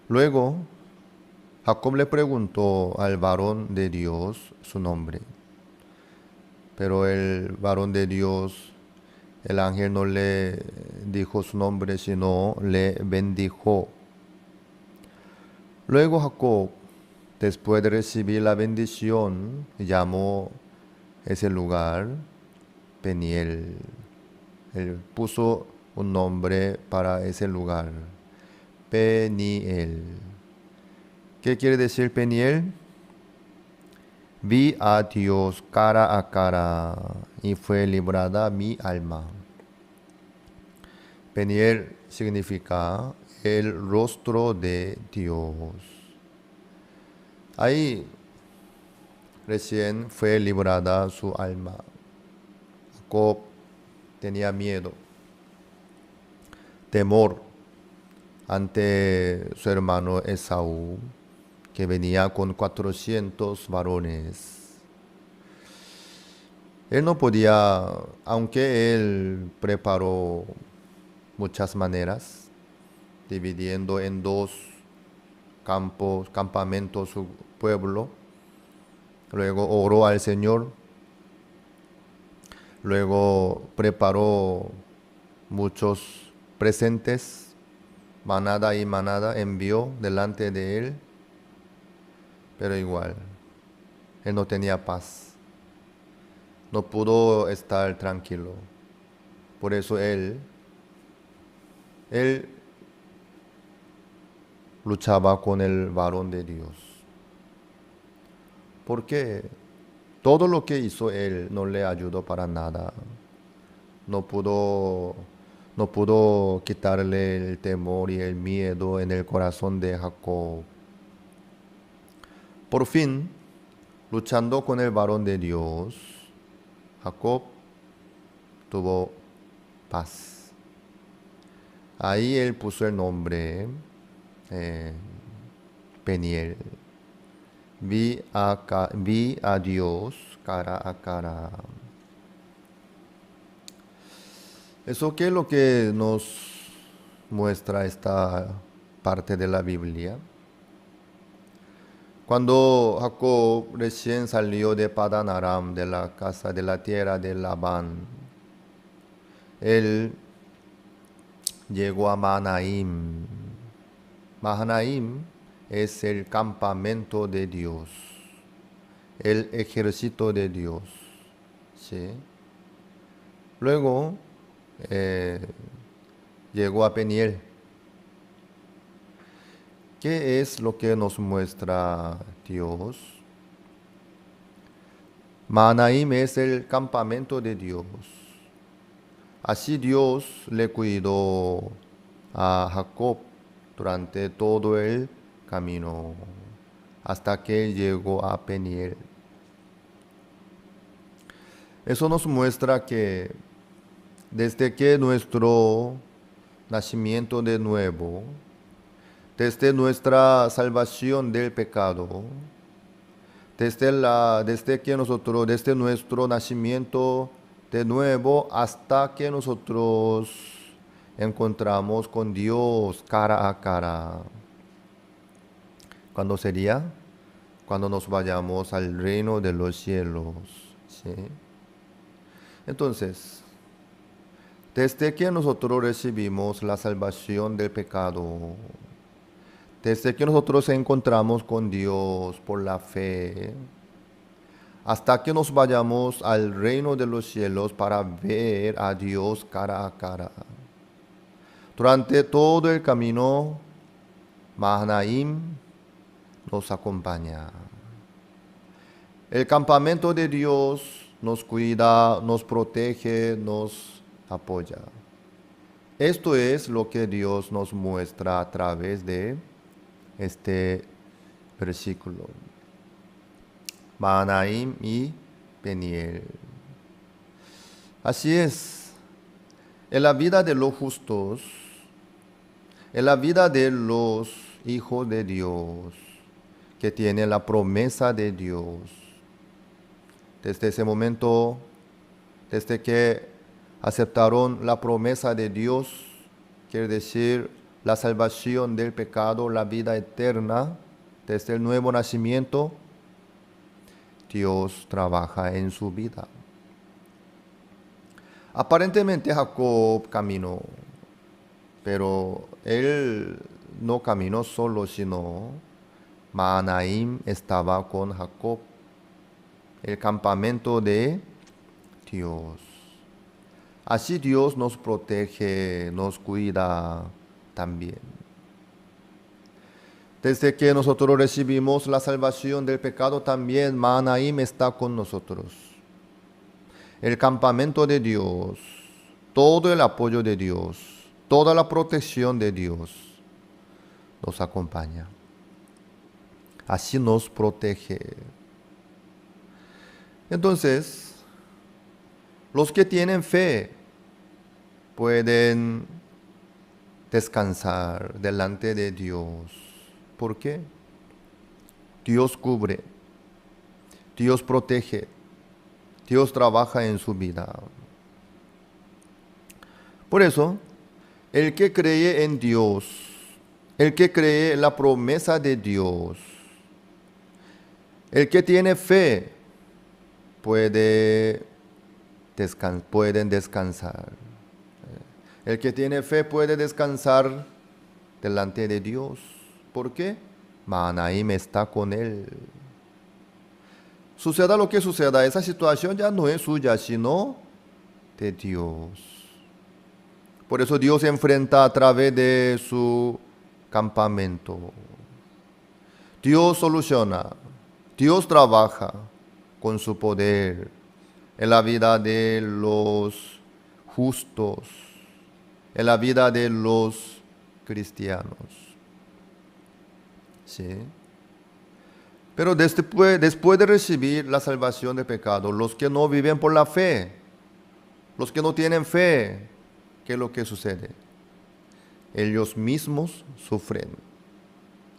Luego, Jacob le preguntó al varón de Dios su nombre. Pero el varón de Dios, el ángel no le dijo su nombre, sino le bendijo. Luego Jacob, después de recibir la bendición, llamó ese lugar Peniel. Él puso un nombre para ese lugar, Peniel. ¿Qué quiere decir Peniel? Vi a Dios cara a cara y fue librada mi alma. Peniel significa el rostro de Dios. Ahí recién fue librada su alma. Jacob tenía miedo, temor ante su hermano Esaú, que venía con 400 varones. Él no podía, aunque él preparó muchas maneras, dividiendo en dos campamentos su pueblo, luego oró al Señor, luego preparó muchos presentes, manada y manada envió delante de él, pero igual, él no tenía paz, no pudo estar tranquilo. Por eso él luchaba con el varón de Dios. Porque todo lo que hizo él no le ayudó para nada. No pudo quitarle el temor y el miedo en el corazón de Jacob. Por fin, luchando con el varón de Dios, Jacob tuvo paz. Ahí él puso el nombre Peniel. Vi a Dios cara a cara. ¿Eso qué es lo que nos muestra esta parte de la Biblia? Cuando Jacob recién salió de Padán Aram, de la casa de la tierra de Labán, él llegó a Mahanaim. Mahanaim es el campamento de Dios, el ejército de Dios. ¿Sí? Luego llegó a Peniel. ¿Qué es lo que nos muestra Dios? Mahanaim es el campamento de Dios. Así Dios le cuidó a Jacob durante todo el camino, hasta que llegó a Peniel. Eso nos muestra que desde que nuestro nacimiento de nuevo, desde nuestra salvación del pecado, desde que nosotros, desde nuestro nacimiento de nuevo hasta que nosotros encontramos con Dios cara a cara. ¿Cuándo sería? Cuando nos vayamos al reino de los cielos. ¿Sí? Entonces, desde que nosotros recibimos la salvación del pecado, desde que nosotros encontramos con Dios por la fe, hasta que nos vayamos al reino de los cielos para ver a Dios cara a cara. Durante todo el camino, Mahanaim nos acompaña. El campamento de Dios nos cuida, nos protege, nos apoya. Esto es lo que Dios nos muestra a través de este versículo. Mahanaim y Peniel. Así es. En la vida de los justos, en la vida de los hijos de Dios, que tienen la promesa de Dios, desde ese momento, desde que aceptaron la promesa de Dios, quiere decir la salvación del pecado, la vida eterna, desde el nuevo nacimiento, Dios trabaja en su vida. Aparentemente Jacob caminó, pero él no caminó solo, sino Mahanaim estaba con Jacob, el campamento de Dios. Así Dios nos protege, nos cuida también. Desde que nosotros recibimos la salvación del pecado, también Mahanaim está con nosotros. El campamento de Dios, todo el apoyo de Dios, toda la protección de Dios nos acompaña. Así nos protege. Entonces, los que tienen fe pueden descansar delante de Dios. ¿Por qué? Dios cubre, Dios protege, Dios trabaja en su vida. Por eso, el que cree en Dios, el que cree en la promesa de Dios, el que tiene fe, pueden descansar. El que tiene fe puede descansar delante de Dios. ¿Por qué? Mahanaim está con él. Suceda lo que suceda, esa situación ya no es suya, sino de Dios. Por eso Dios se enfrenta a través de su campamento. Dios soluciona, Dios trabaja con su poder en la vida de los justos, en la vida de los cristianos. ¿Sí? Pero después de recibir la salvación de pecado, los que no viven por la fe, los que no tienen fe, ¿qué es lo que sucede? Ellos mismos sufren,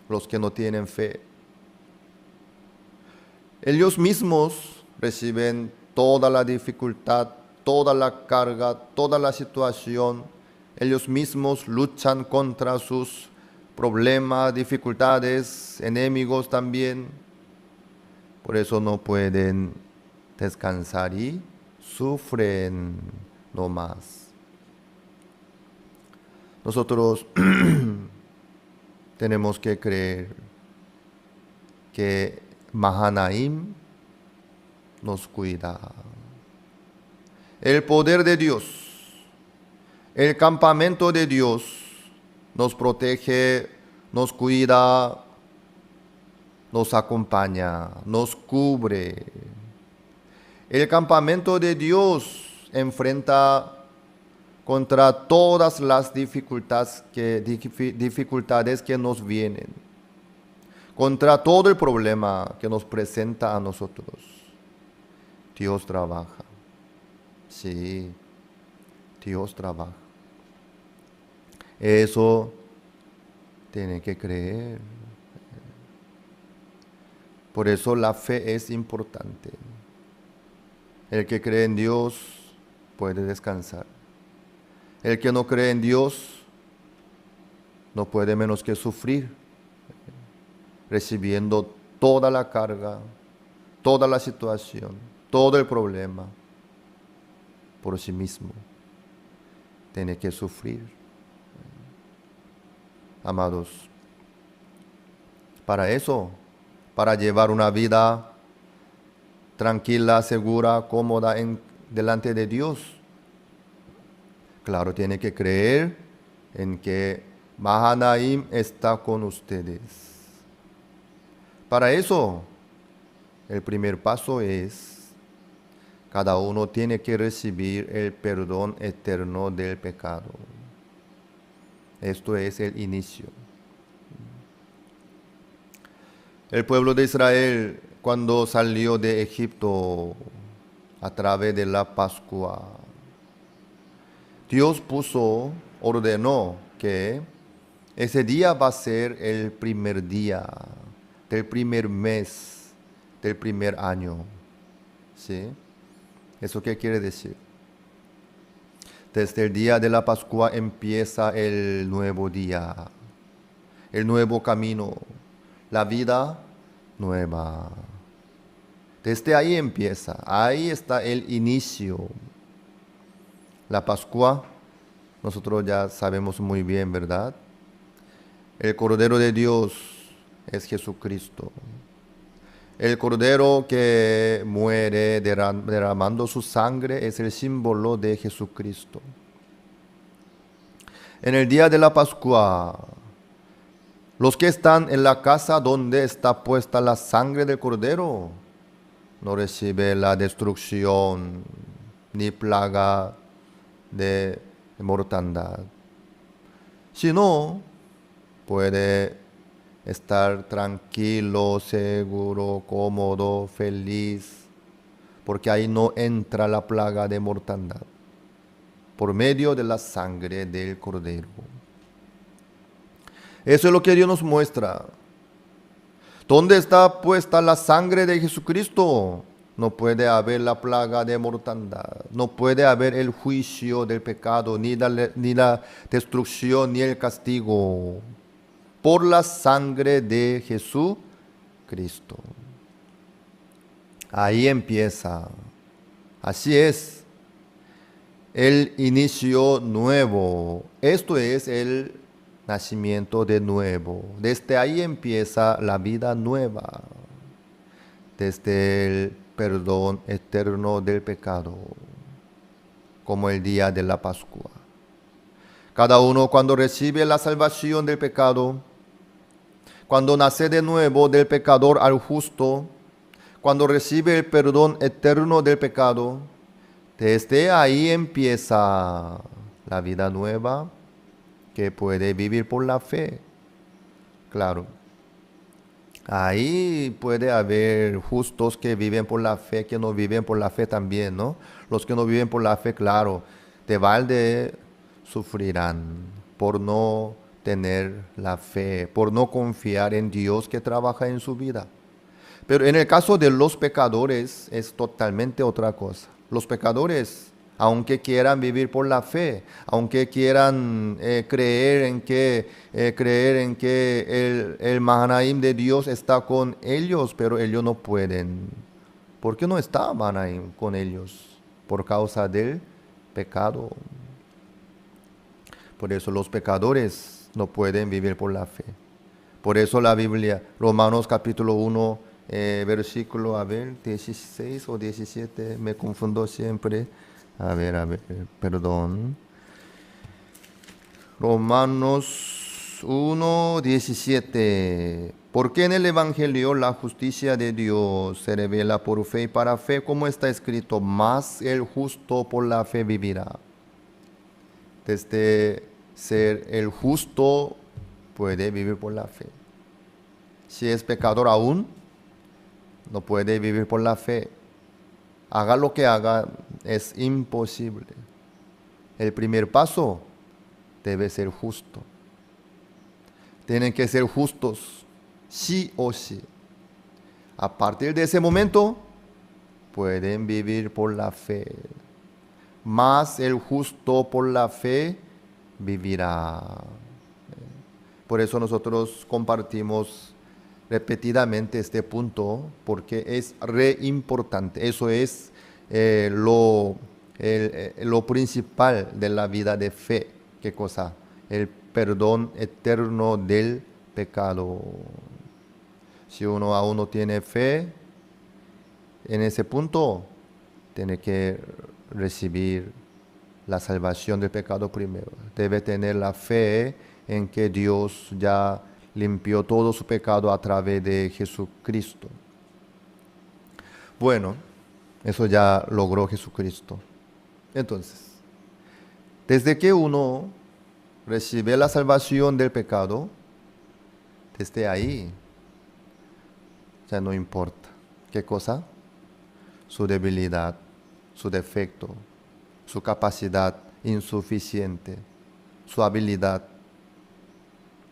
los que no tienen fe. Ellos mismos reciben toda la dificultad, toda la carga, toda la situación. Ellos mismos luchan contra sus problemas, dificultades, enemigos también. Por eso no pueden descansar y sufren no más. Nosotros tenemos que creer que Mahanaim nos cuida. El poder de Dios, el campamento de Dios nos protege, nos cuida, nos acompaña, nos cubre. El campamento de Dios enfrenta contra todas las dificultades que nos vienen, contra todo el problema que nos presenta a nosotros. Dios trabaja. Sí, Dios trabaja. Eso tiene que creer. Por eso la fe es importante. El que cree en Dios puede descansar. El que no cree en Dios no puede menos que sufrir, recibiendo toda la carga, toda la situación, todo el problema por sí mismo. Tiene que sufrir. Amados, para eso, para llevar una vida tranquila, segura, cómoda delante de Dios, claro, tiene que creer en que Mahanaim está con ustedes. Para eso, el primer paso es, cada uno tiene que recibir el perdón eterno del pecado. Esto es el inicio. El pueblo de Israel, cuando salió de Egipto a través de la Pascua, Dios ordenó que ese día va a ser el primer día del primer mes del primer año. ¿Sí? ¿Eso qué quiere decir? Desde el día de la Pascua empieza el nuevo día, el nuevo camino, la vida nueva. Desde ahí empieza, ahí está el inicio. La Pascua, nosotros ya sabemos muy bien, ¿verdad? El Cordero de Dios es Jesucristo. El Cordero que muere derramando su sangre es el símbolo de Jesucristo. En el día de la Pascua, los que están en la casa donde está puesta la sangre del Cordero no reciben la destrucción ni plaga de mortandad, sino puede estar tranquilo, seguro, cómodo, feliz, porque ahí no entra la plaga de mortandad, por medio de la sangre del Cordero. Eso es lo que Dios nos muestra. ¿Dónde está puesta la sangre de Jesucristo? No puede haber la plaga de mortandad, no puede haber el juicio del pecado, ni la destrucción, ni el castigo. Por la sangre de Jesucristo. Ahí empieza. Así es. El inicio nuevo. Esto es el nacimiento de nuevo. Desde ahí empieza la vida nueva. Desde el perdón eterno del pecado. Como el día de la Pascua. Cada uno cuando recibe la salvación del pecado, cuando nace de nuevo del pecador al justo, cuando recibe el perdón eterno del pecado, desde ahí empieza la vida nueva que puede vivir por la fe. Claro, ahí puede haber justos que viven por la fe, que no viven por la fe también, ¿no? Los que no viven por la fe, claro, de balde sufrirán por no tener la fe, por no confiar en Dios que trabaja en su vida. Pero en el caso de los pecadores es totalmente otra cosa. Los pecadores, aunque quieran vivir por la fe, aunque quieran creer en que el Mahanaim de Dios está con ellos, pero ellos no pueden. ¿Por qué no está Mahanaim con ellos? Por causa del pecado. Por eso los pecadores no pueden vivir por la fe. Por eso la Biblia, Romanos capítulo 1, versículo, 16 o 17, me confundo siempre. A ver, perdón. Romanos 1, 17. Porque en el Evangelio la justicia de Dios se revela por fe y para fe, como está escrito, mas el justo por la fe vivirá. Desde ser el justo puede vivir por la fe. Si es pecador aún, no puede vivir por la fe. Haga lo que haga, es imposible. El primer paso debe ser justo. Tienen que ser justos, sí o sí. A partir de ese momento, pueden vivir por la fe. Mas el justo por la fe vivirá. Por eso nosotros compartimos repetidamente este punto, porque es re importante. Eso es lo principal de la vida de fe. ¿Qué cosa? El perdón eterno del pecado. Si uno aún no tiene fe en ese punto, tiene que recibir la salvación del pecado primero. Debe tener la fe en que Dios ya limpió todo su pecado a través de Jesucristo. Bueno, eso ya logró Jesucristo. Entonces, desde que uno recibe la salvación del pecado, desde ahí, ya no importa. ¿Qué cosa? Su debilidad, su defecto, su capacidad insuficiente, su habilidad,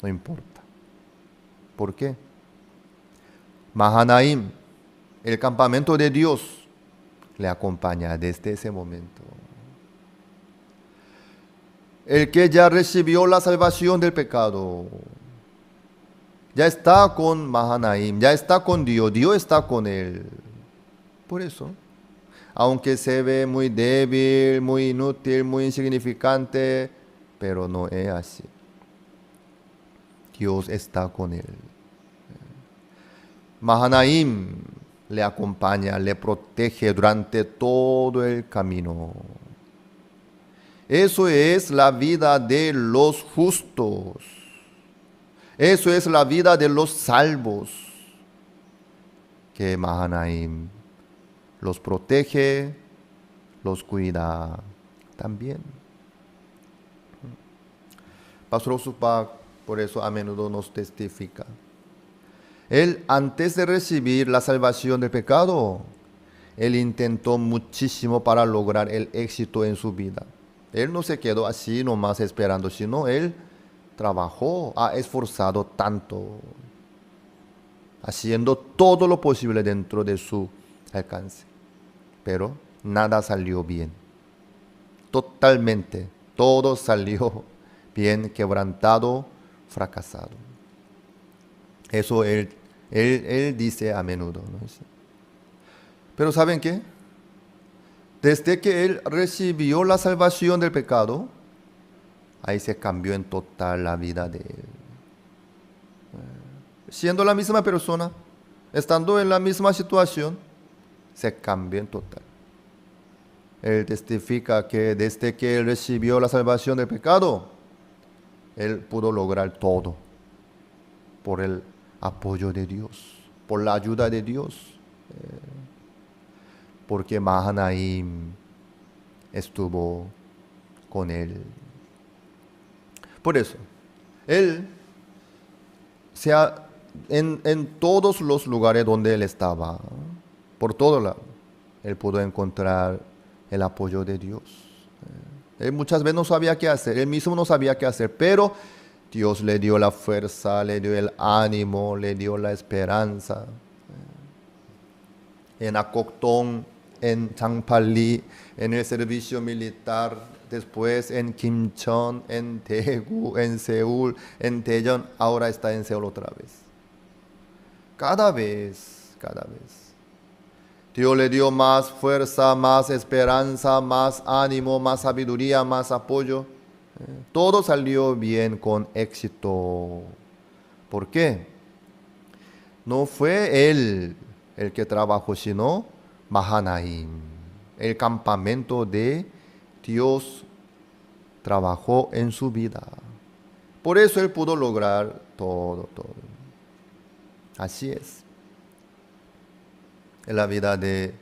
no importa. ¿Por qué? Mahanaim, el campamento de Dios, le acompaña desde ese momento. El que ya recibió la salvación del pecado, ya está con Mahanaim, ya está con Dios, Dios está con él. Por eso, aunque se ve muy débil, muy inútil, muy insignificante, pero no es así. Dios está con él. Mahanaim le acompaña, le protege durante todo el camino. Eso es la vida de los justos. Eso es la vida de los salvos. Que Mahanaim los protege, los cuida también. Pastor Osupa, por eso a menudo nos testifica. Él, antes de recibir la salvación del pecado, él intentó muchísimo para lograr el éxito en su vida. Él no se quedó así nomás esperando, sino él trabajó, ha esforzado tanto, haciendo todo lo posible dentro de su alcance. Pero nada salió bien. Totalmente, todo salió bien, quebrantado, fracasado. Eso él dice a menudo, ¿no? Pero ¿saben qué? Desde que él recibió la salvación del pecado, ahí se cambió en total la vida de él. Siendo la misma persona, estando en la misma situación, se cambió en total. Él testifica que desde que él recibió la salvación del pecado, él pudo lograr todo por el apoyo de Dios, por la ayuda de Dios. Porque Mahanaim estuvo con él. Por eso, él en todos los lugares donde él estaba, por todo lado, él pudo encontrar el apoyo de Dios. Él muchas veces no sabía qué hacer, él mismo no sabía qué hacer, pero Dios le dio la fuerza, le dio el ánimo, le dio la esperanza. En Akokton, en Changpali, en el servicio militar, después en Kimcheon, en Daegu, en Seúl, en Daejeon, ahora está en Seúl otra vez. Cada vez. Dios le dio más fuerza, más esperanza, más ánimo, más sabiduría, más apoyo. Todo salió bien con éxito. ¿Por qué? No fue él el que trabajó, sino Mahanaim. El campamento de Dios trabajó en su vida. Por eso él pudo lograr todo. Así es. En la vida de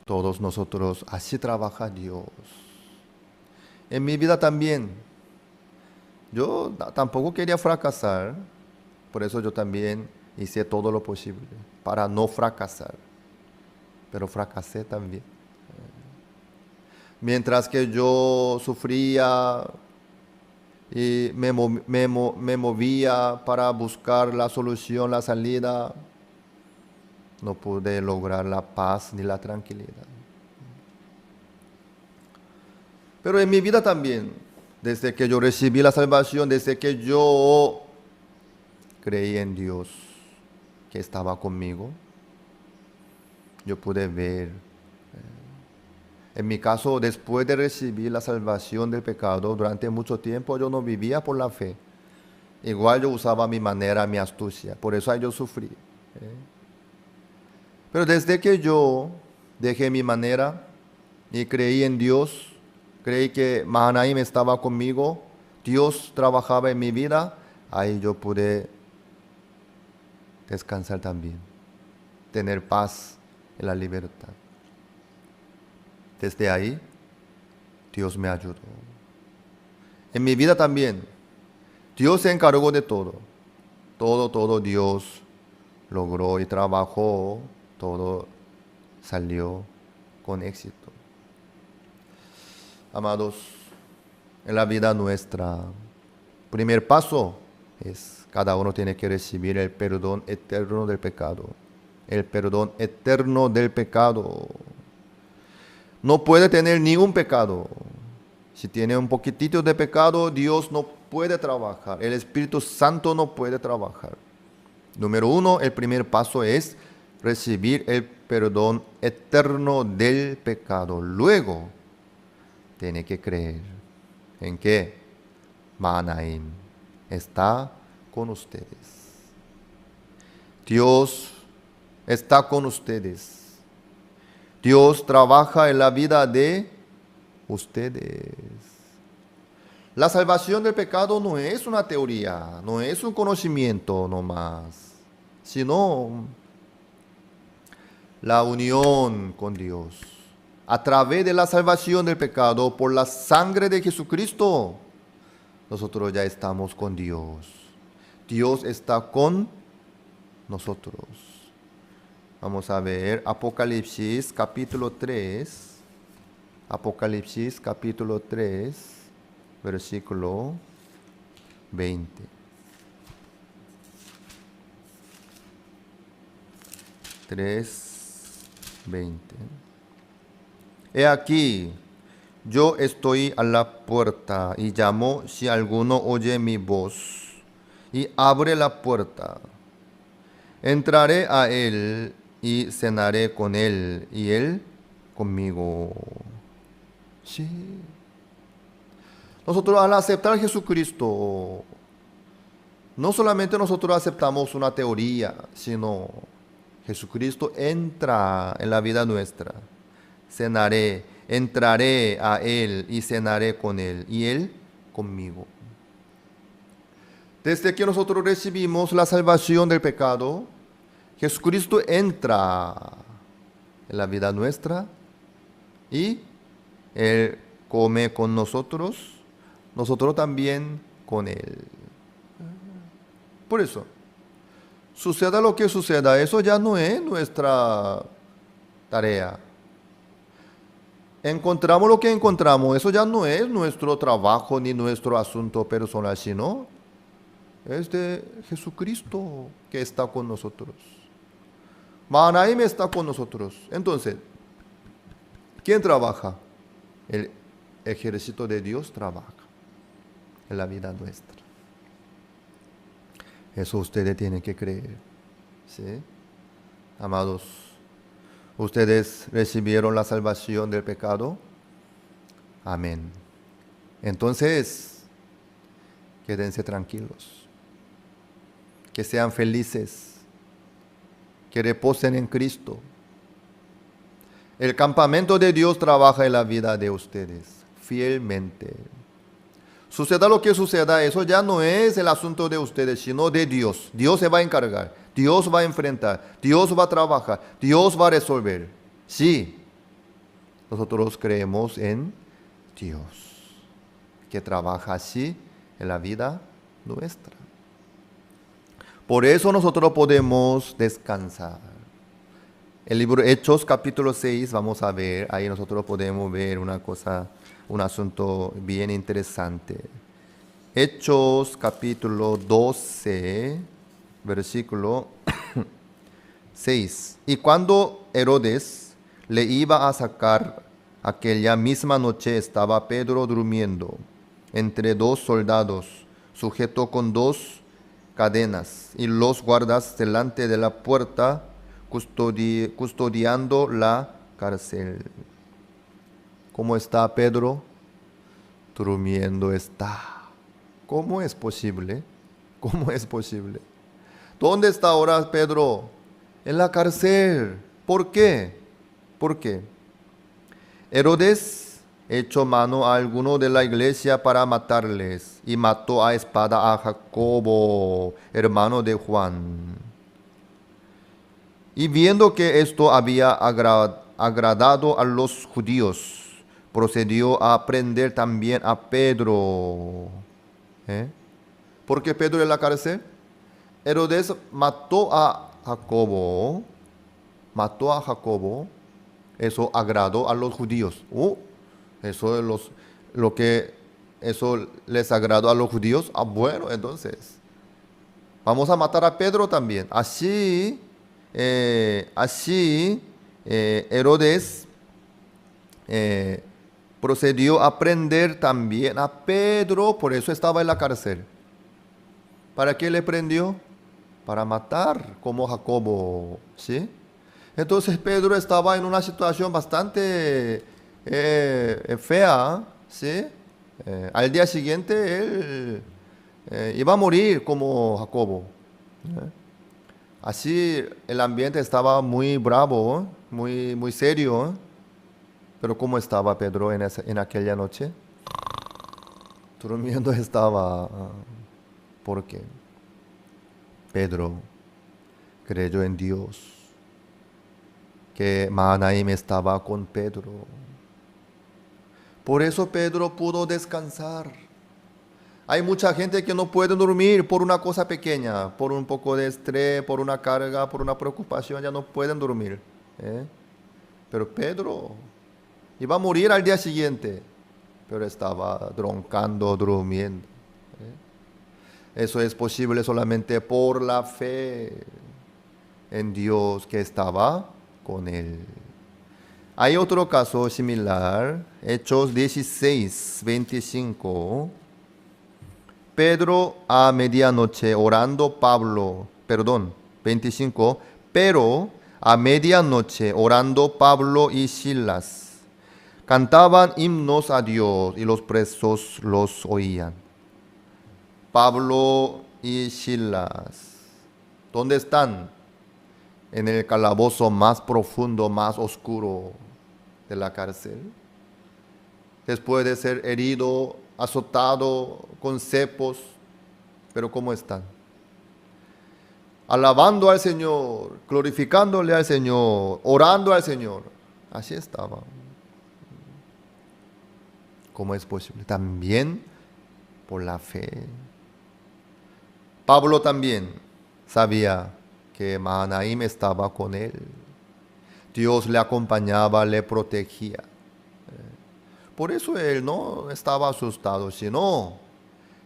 todos nosotros, así trabaja Dios. En mi vida también. Yo tampoco quería fracasar. Por eso yo también hice todo lo posible para no fracasar. Pero fracasé también. Mientras que yo sufría y me movía para buscar la solución, la salida, no pude lograr la paz ni la tranquilidad. Pero en mi vida también, desde que yo recibí la salvación, desde que yo creí en Dios que estaba conmigo, yo pude ver. En mi caso, después de recibir la salvación del pecado, durante mucho tiempo yo no vivía por la fe. Igual yo usaba mi manera, mi astucia. Por eso yo sufrí. Pero desde que yo dejé mi manera y creí en Dios, creí que Mahanaim estaba conmigo, Dios trabajaba en mi vida, ahí yo pude descansar también, tener paz en la libertad. Desde ahí, Dios me ayudó. En mi vida también, Dios se encargó de todo. Todo Dios logró y trabajó, todo salió con éxito. Amados, en la vida nuestra, primer paso es cada uno tiene que recibir el perdón eterno del pecado. El perdón eterno del pecado. No puede tener ni un pecado. Si tiene un poquitito de pecado, Dios no puede trabajar. El Espíritu Santo no puede trabajar. Número uno, el primer paso es recibir el perdón eterno del pecado. Luego, tiene que creer en que Mahanaim está con ustedes. Dios está con ustedes. Dios trabaja en la vida de ustedes. La salvación del pecado no es una teoría, no es un conocimiento nomás, sino la unión con Dios. A través de la salvación del pecado, por la sangre de Jesucristo, nosotros ya estamos con Dios. Dios está con nosotros. Vamos a ver Apocalipsis capítulo 3. Apocalipsis capítulo 3, versículo 20. Tres, 20. He aquí, yo estoy a la puerta y llamo si alguno oye mi voz y abre la puerta. Entraré a él y cenaré con él y él conmigo. Sí. Nosotros al aceptar a Jesucristo, no solamente nosotros aceptamos una teoría, sino Jesucristo entra en la vida nuestra. Entraré a él y cenaré con él y él conmigo. Desde que nosotros recibimos la salvación del pecado, Jesucristo entra en la vida nuestra y Él come con nosotros, nosotros también con Él. Por eso, suceda lo que suceda, eso ya no es nuestra tarea. Encontramos lo que encontramos, eso ya no es nuestro trabajo ni nuestro asunto personal, sino es de Jesucristo que está con nosotros. Mahanaim está con nosotros. Entonces, ¿quién trabaja? El ejército de Dios trabaja en la vida nuestra. Eso ustedes tienen que creer. ¿Sí? Amados, ¿ustedes recibieron la salvación del pecado? Amén. Entonces, quédense tranquilos. Que sean felices. Que reposen en Cristo. El campamento de Dios trabaja en la vida de ustedes fielmente. Suceda lo que suceda, eso ya no es el asunto de ustedes, sino de Dios. Dios se va a encargar, Dios va a enfrentar, Dios va a trabajar, Dios va a resolver. Sí, nosotros creemos en Dios, que trabaja así en la vida nuestra. Por eso nosotros podemos descansar. El libro Hechos capítulo 6, vamos a ver, ahí nosotros podemos ver una cosa, un asunto bien interesante. Hechos capítulo 12, versículo 6. Y cuando Herodes le iba a sacar, aquella misma noche estaba Pedro durmiendo entre dos soldados, sujeto con dos cadenas, y los guardas delante de la puerta custodiando la cárcel. ¿Cómo está Pedro? Durmiendo está. ¿Cómo es posible? ¿Cómo es posible? ¿Dónde está ahora Pedro? En la cárcel. ¿Por qué? ¿Por qué? Herodes echó mano a alguno de la iglesia para matarles y mató a espada a Jacobo, hermano de Juan. Y viendo que esto había agradado a los judíos, procedió a prender también a Pedro. ¿Por qué Pedro en la cárcel? Herodes mató a Jacobo. Mató a Jacobo. Eso agradó a los judíos. Eso les agradó a los judíos. Bueno, entonces vamos a matar a Pedro también. Así Herodes procedió a prender también a Pedro, por eso estaba en la cárcel. ¿Para qué le prendió? Para matar, como Jacobo, ¿sí? Entonces Pedro estaba en una situación bastante fea, ¿sí? Al día siguiente él iba a morir como Jacobo. Así el ambiente estaba muy bravo, muy serio. Pero ¿cómo estaba Pedro en aquella noche? Durmiendo estaba. Porque Pedro creyó en Dios, que Mahanaim estaba con Pedro. Por eso Pedro pudo descansar. Hay mucha gente que no puede dormir por una cosa pequeña, por un poco de estrés, por una carga, por una preocupación, ya no pueden dormir. Pero Pedro iba a morir al día siguiente, pero estaba roncando, durmiendo. Eso es posible solamente por la fe en Dios que estaba con él. Hay otro caso similar, Hechos 16, 25. Pedro a medianoche orando 25. Pero a medianoche orando Pablo y Silas cantaban himnos a Dios y los presos los oían. Pablo y Silas, ¿dónde están? En el calabozo más profundo, más oscuro de la cárcel. Después de ser herido, azotado con cepos, pero ¿cómo están? Alabando al Señor, glorificándole al Señor, orando al Señor. Así estaban. ¿Cómo es posible? También por la fe. Pablo también sabía que Mahanaim estaba con él. Dios le acompañaba, le protegía. Por eso él no estaba asustado, sino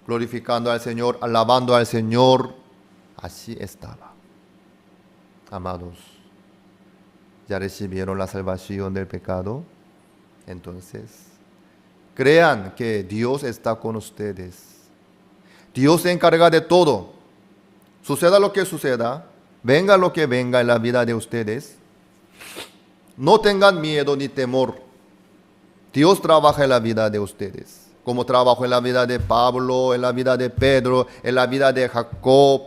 glorificando al Señor, alabando al Señor. Así estaba. Amados, ¿ya recibieron la salvación del pecado? Entonces, crean que Dios está con ustedes. Dios se encarga de todo. Suceda lo que suceda, venga lo que venga en la vida de ustedes, no tengan miedo ni temor. Dios trabaja en la vida de ustedes, como trabajó en la vida de Pablo, en la vida de Pedro, en la vida de Jacob,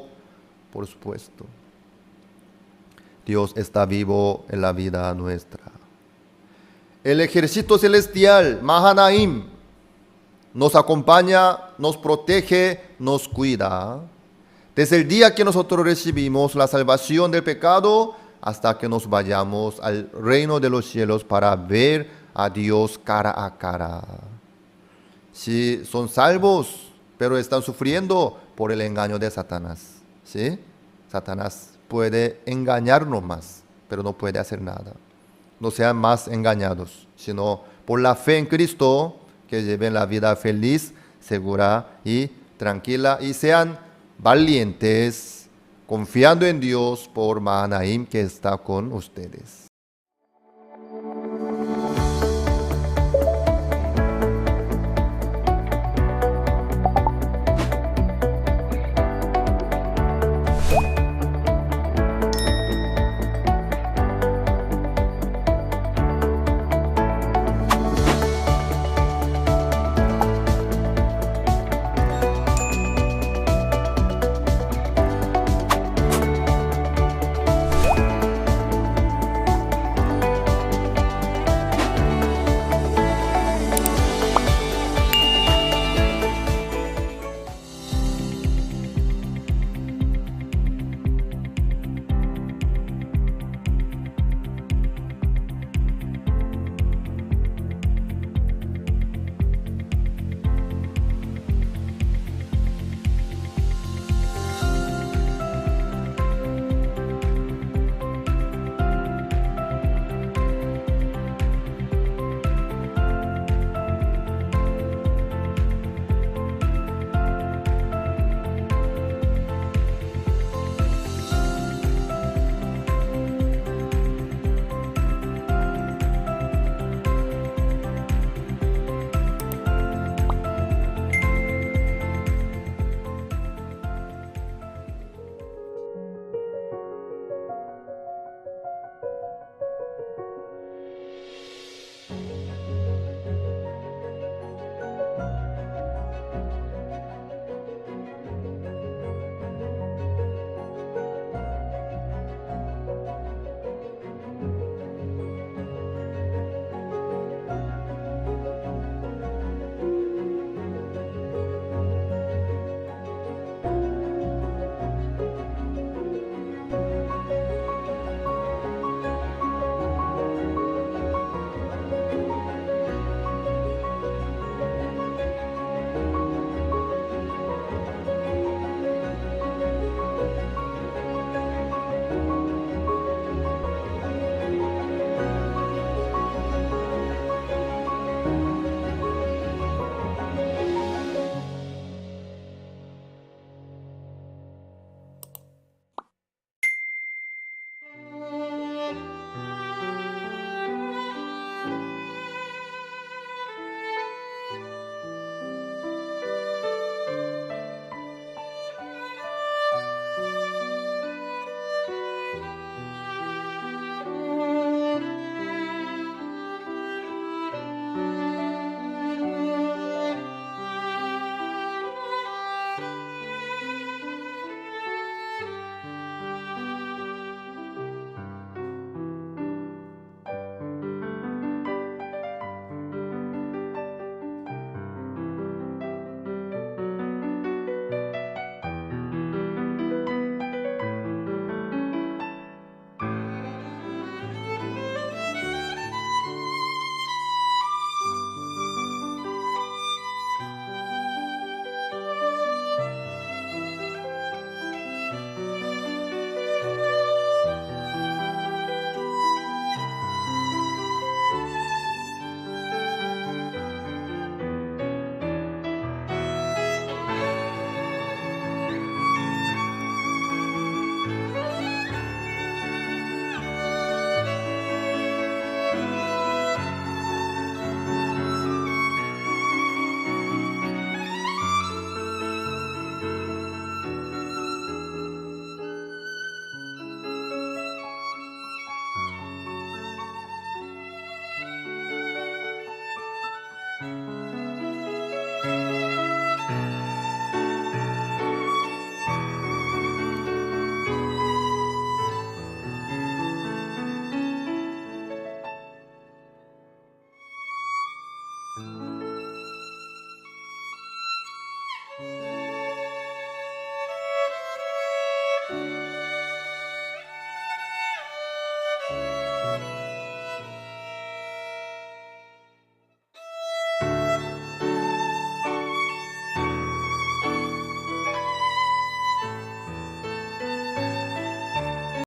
por supuesto. Dios está vivo en la vida nuestra. El ejército celestial, Mahanaim, nos acompaña, nos protege, nos cuida. Desde el día que nosotros recibimos la salvación del pecado hasta que nos vayamos al reino de los cielos para ver a Dios cara a cara. Si son salvos, pero están sufriendo por el engaño de Satanás. ¿Sí? Satanás puede engañarnos más, pero no puede hacer nada. No sean más engañados, sino por la fe en Cristo, que lleven la vida feliz, segura y tranquila, y sean valientes confiando en Dios por Mahanaim que está con ustedes.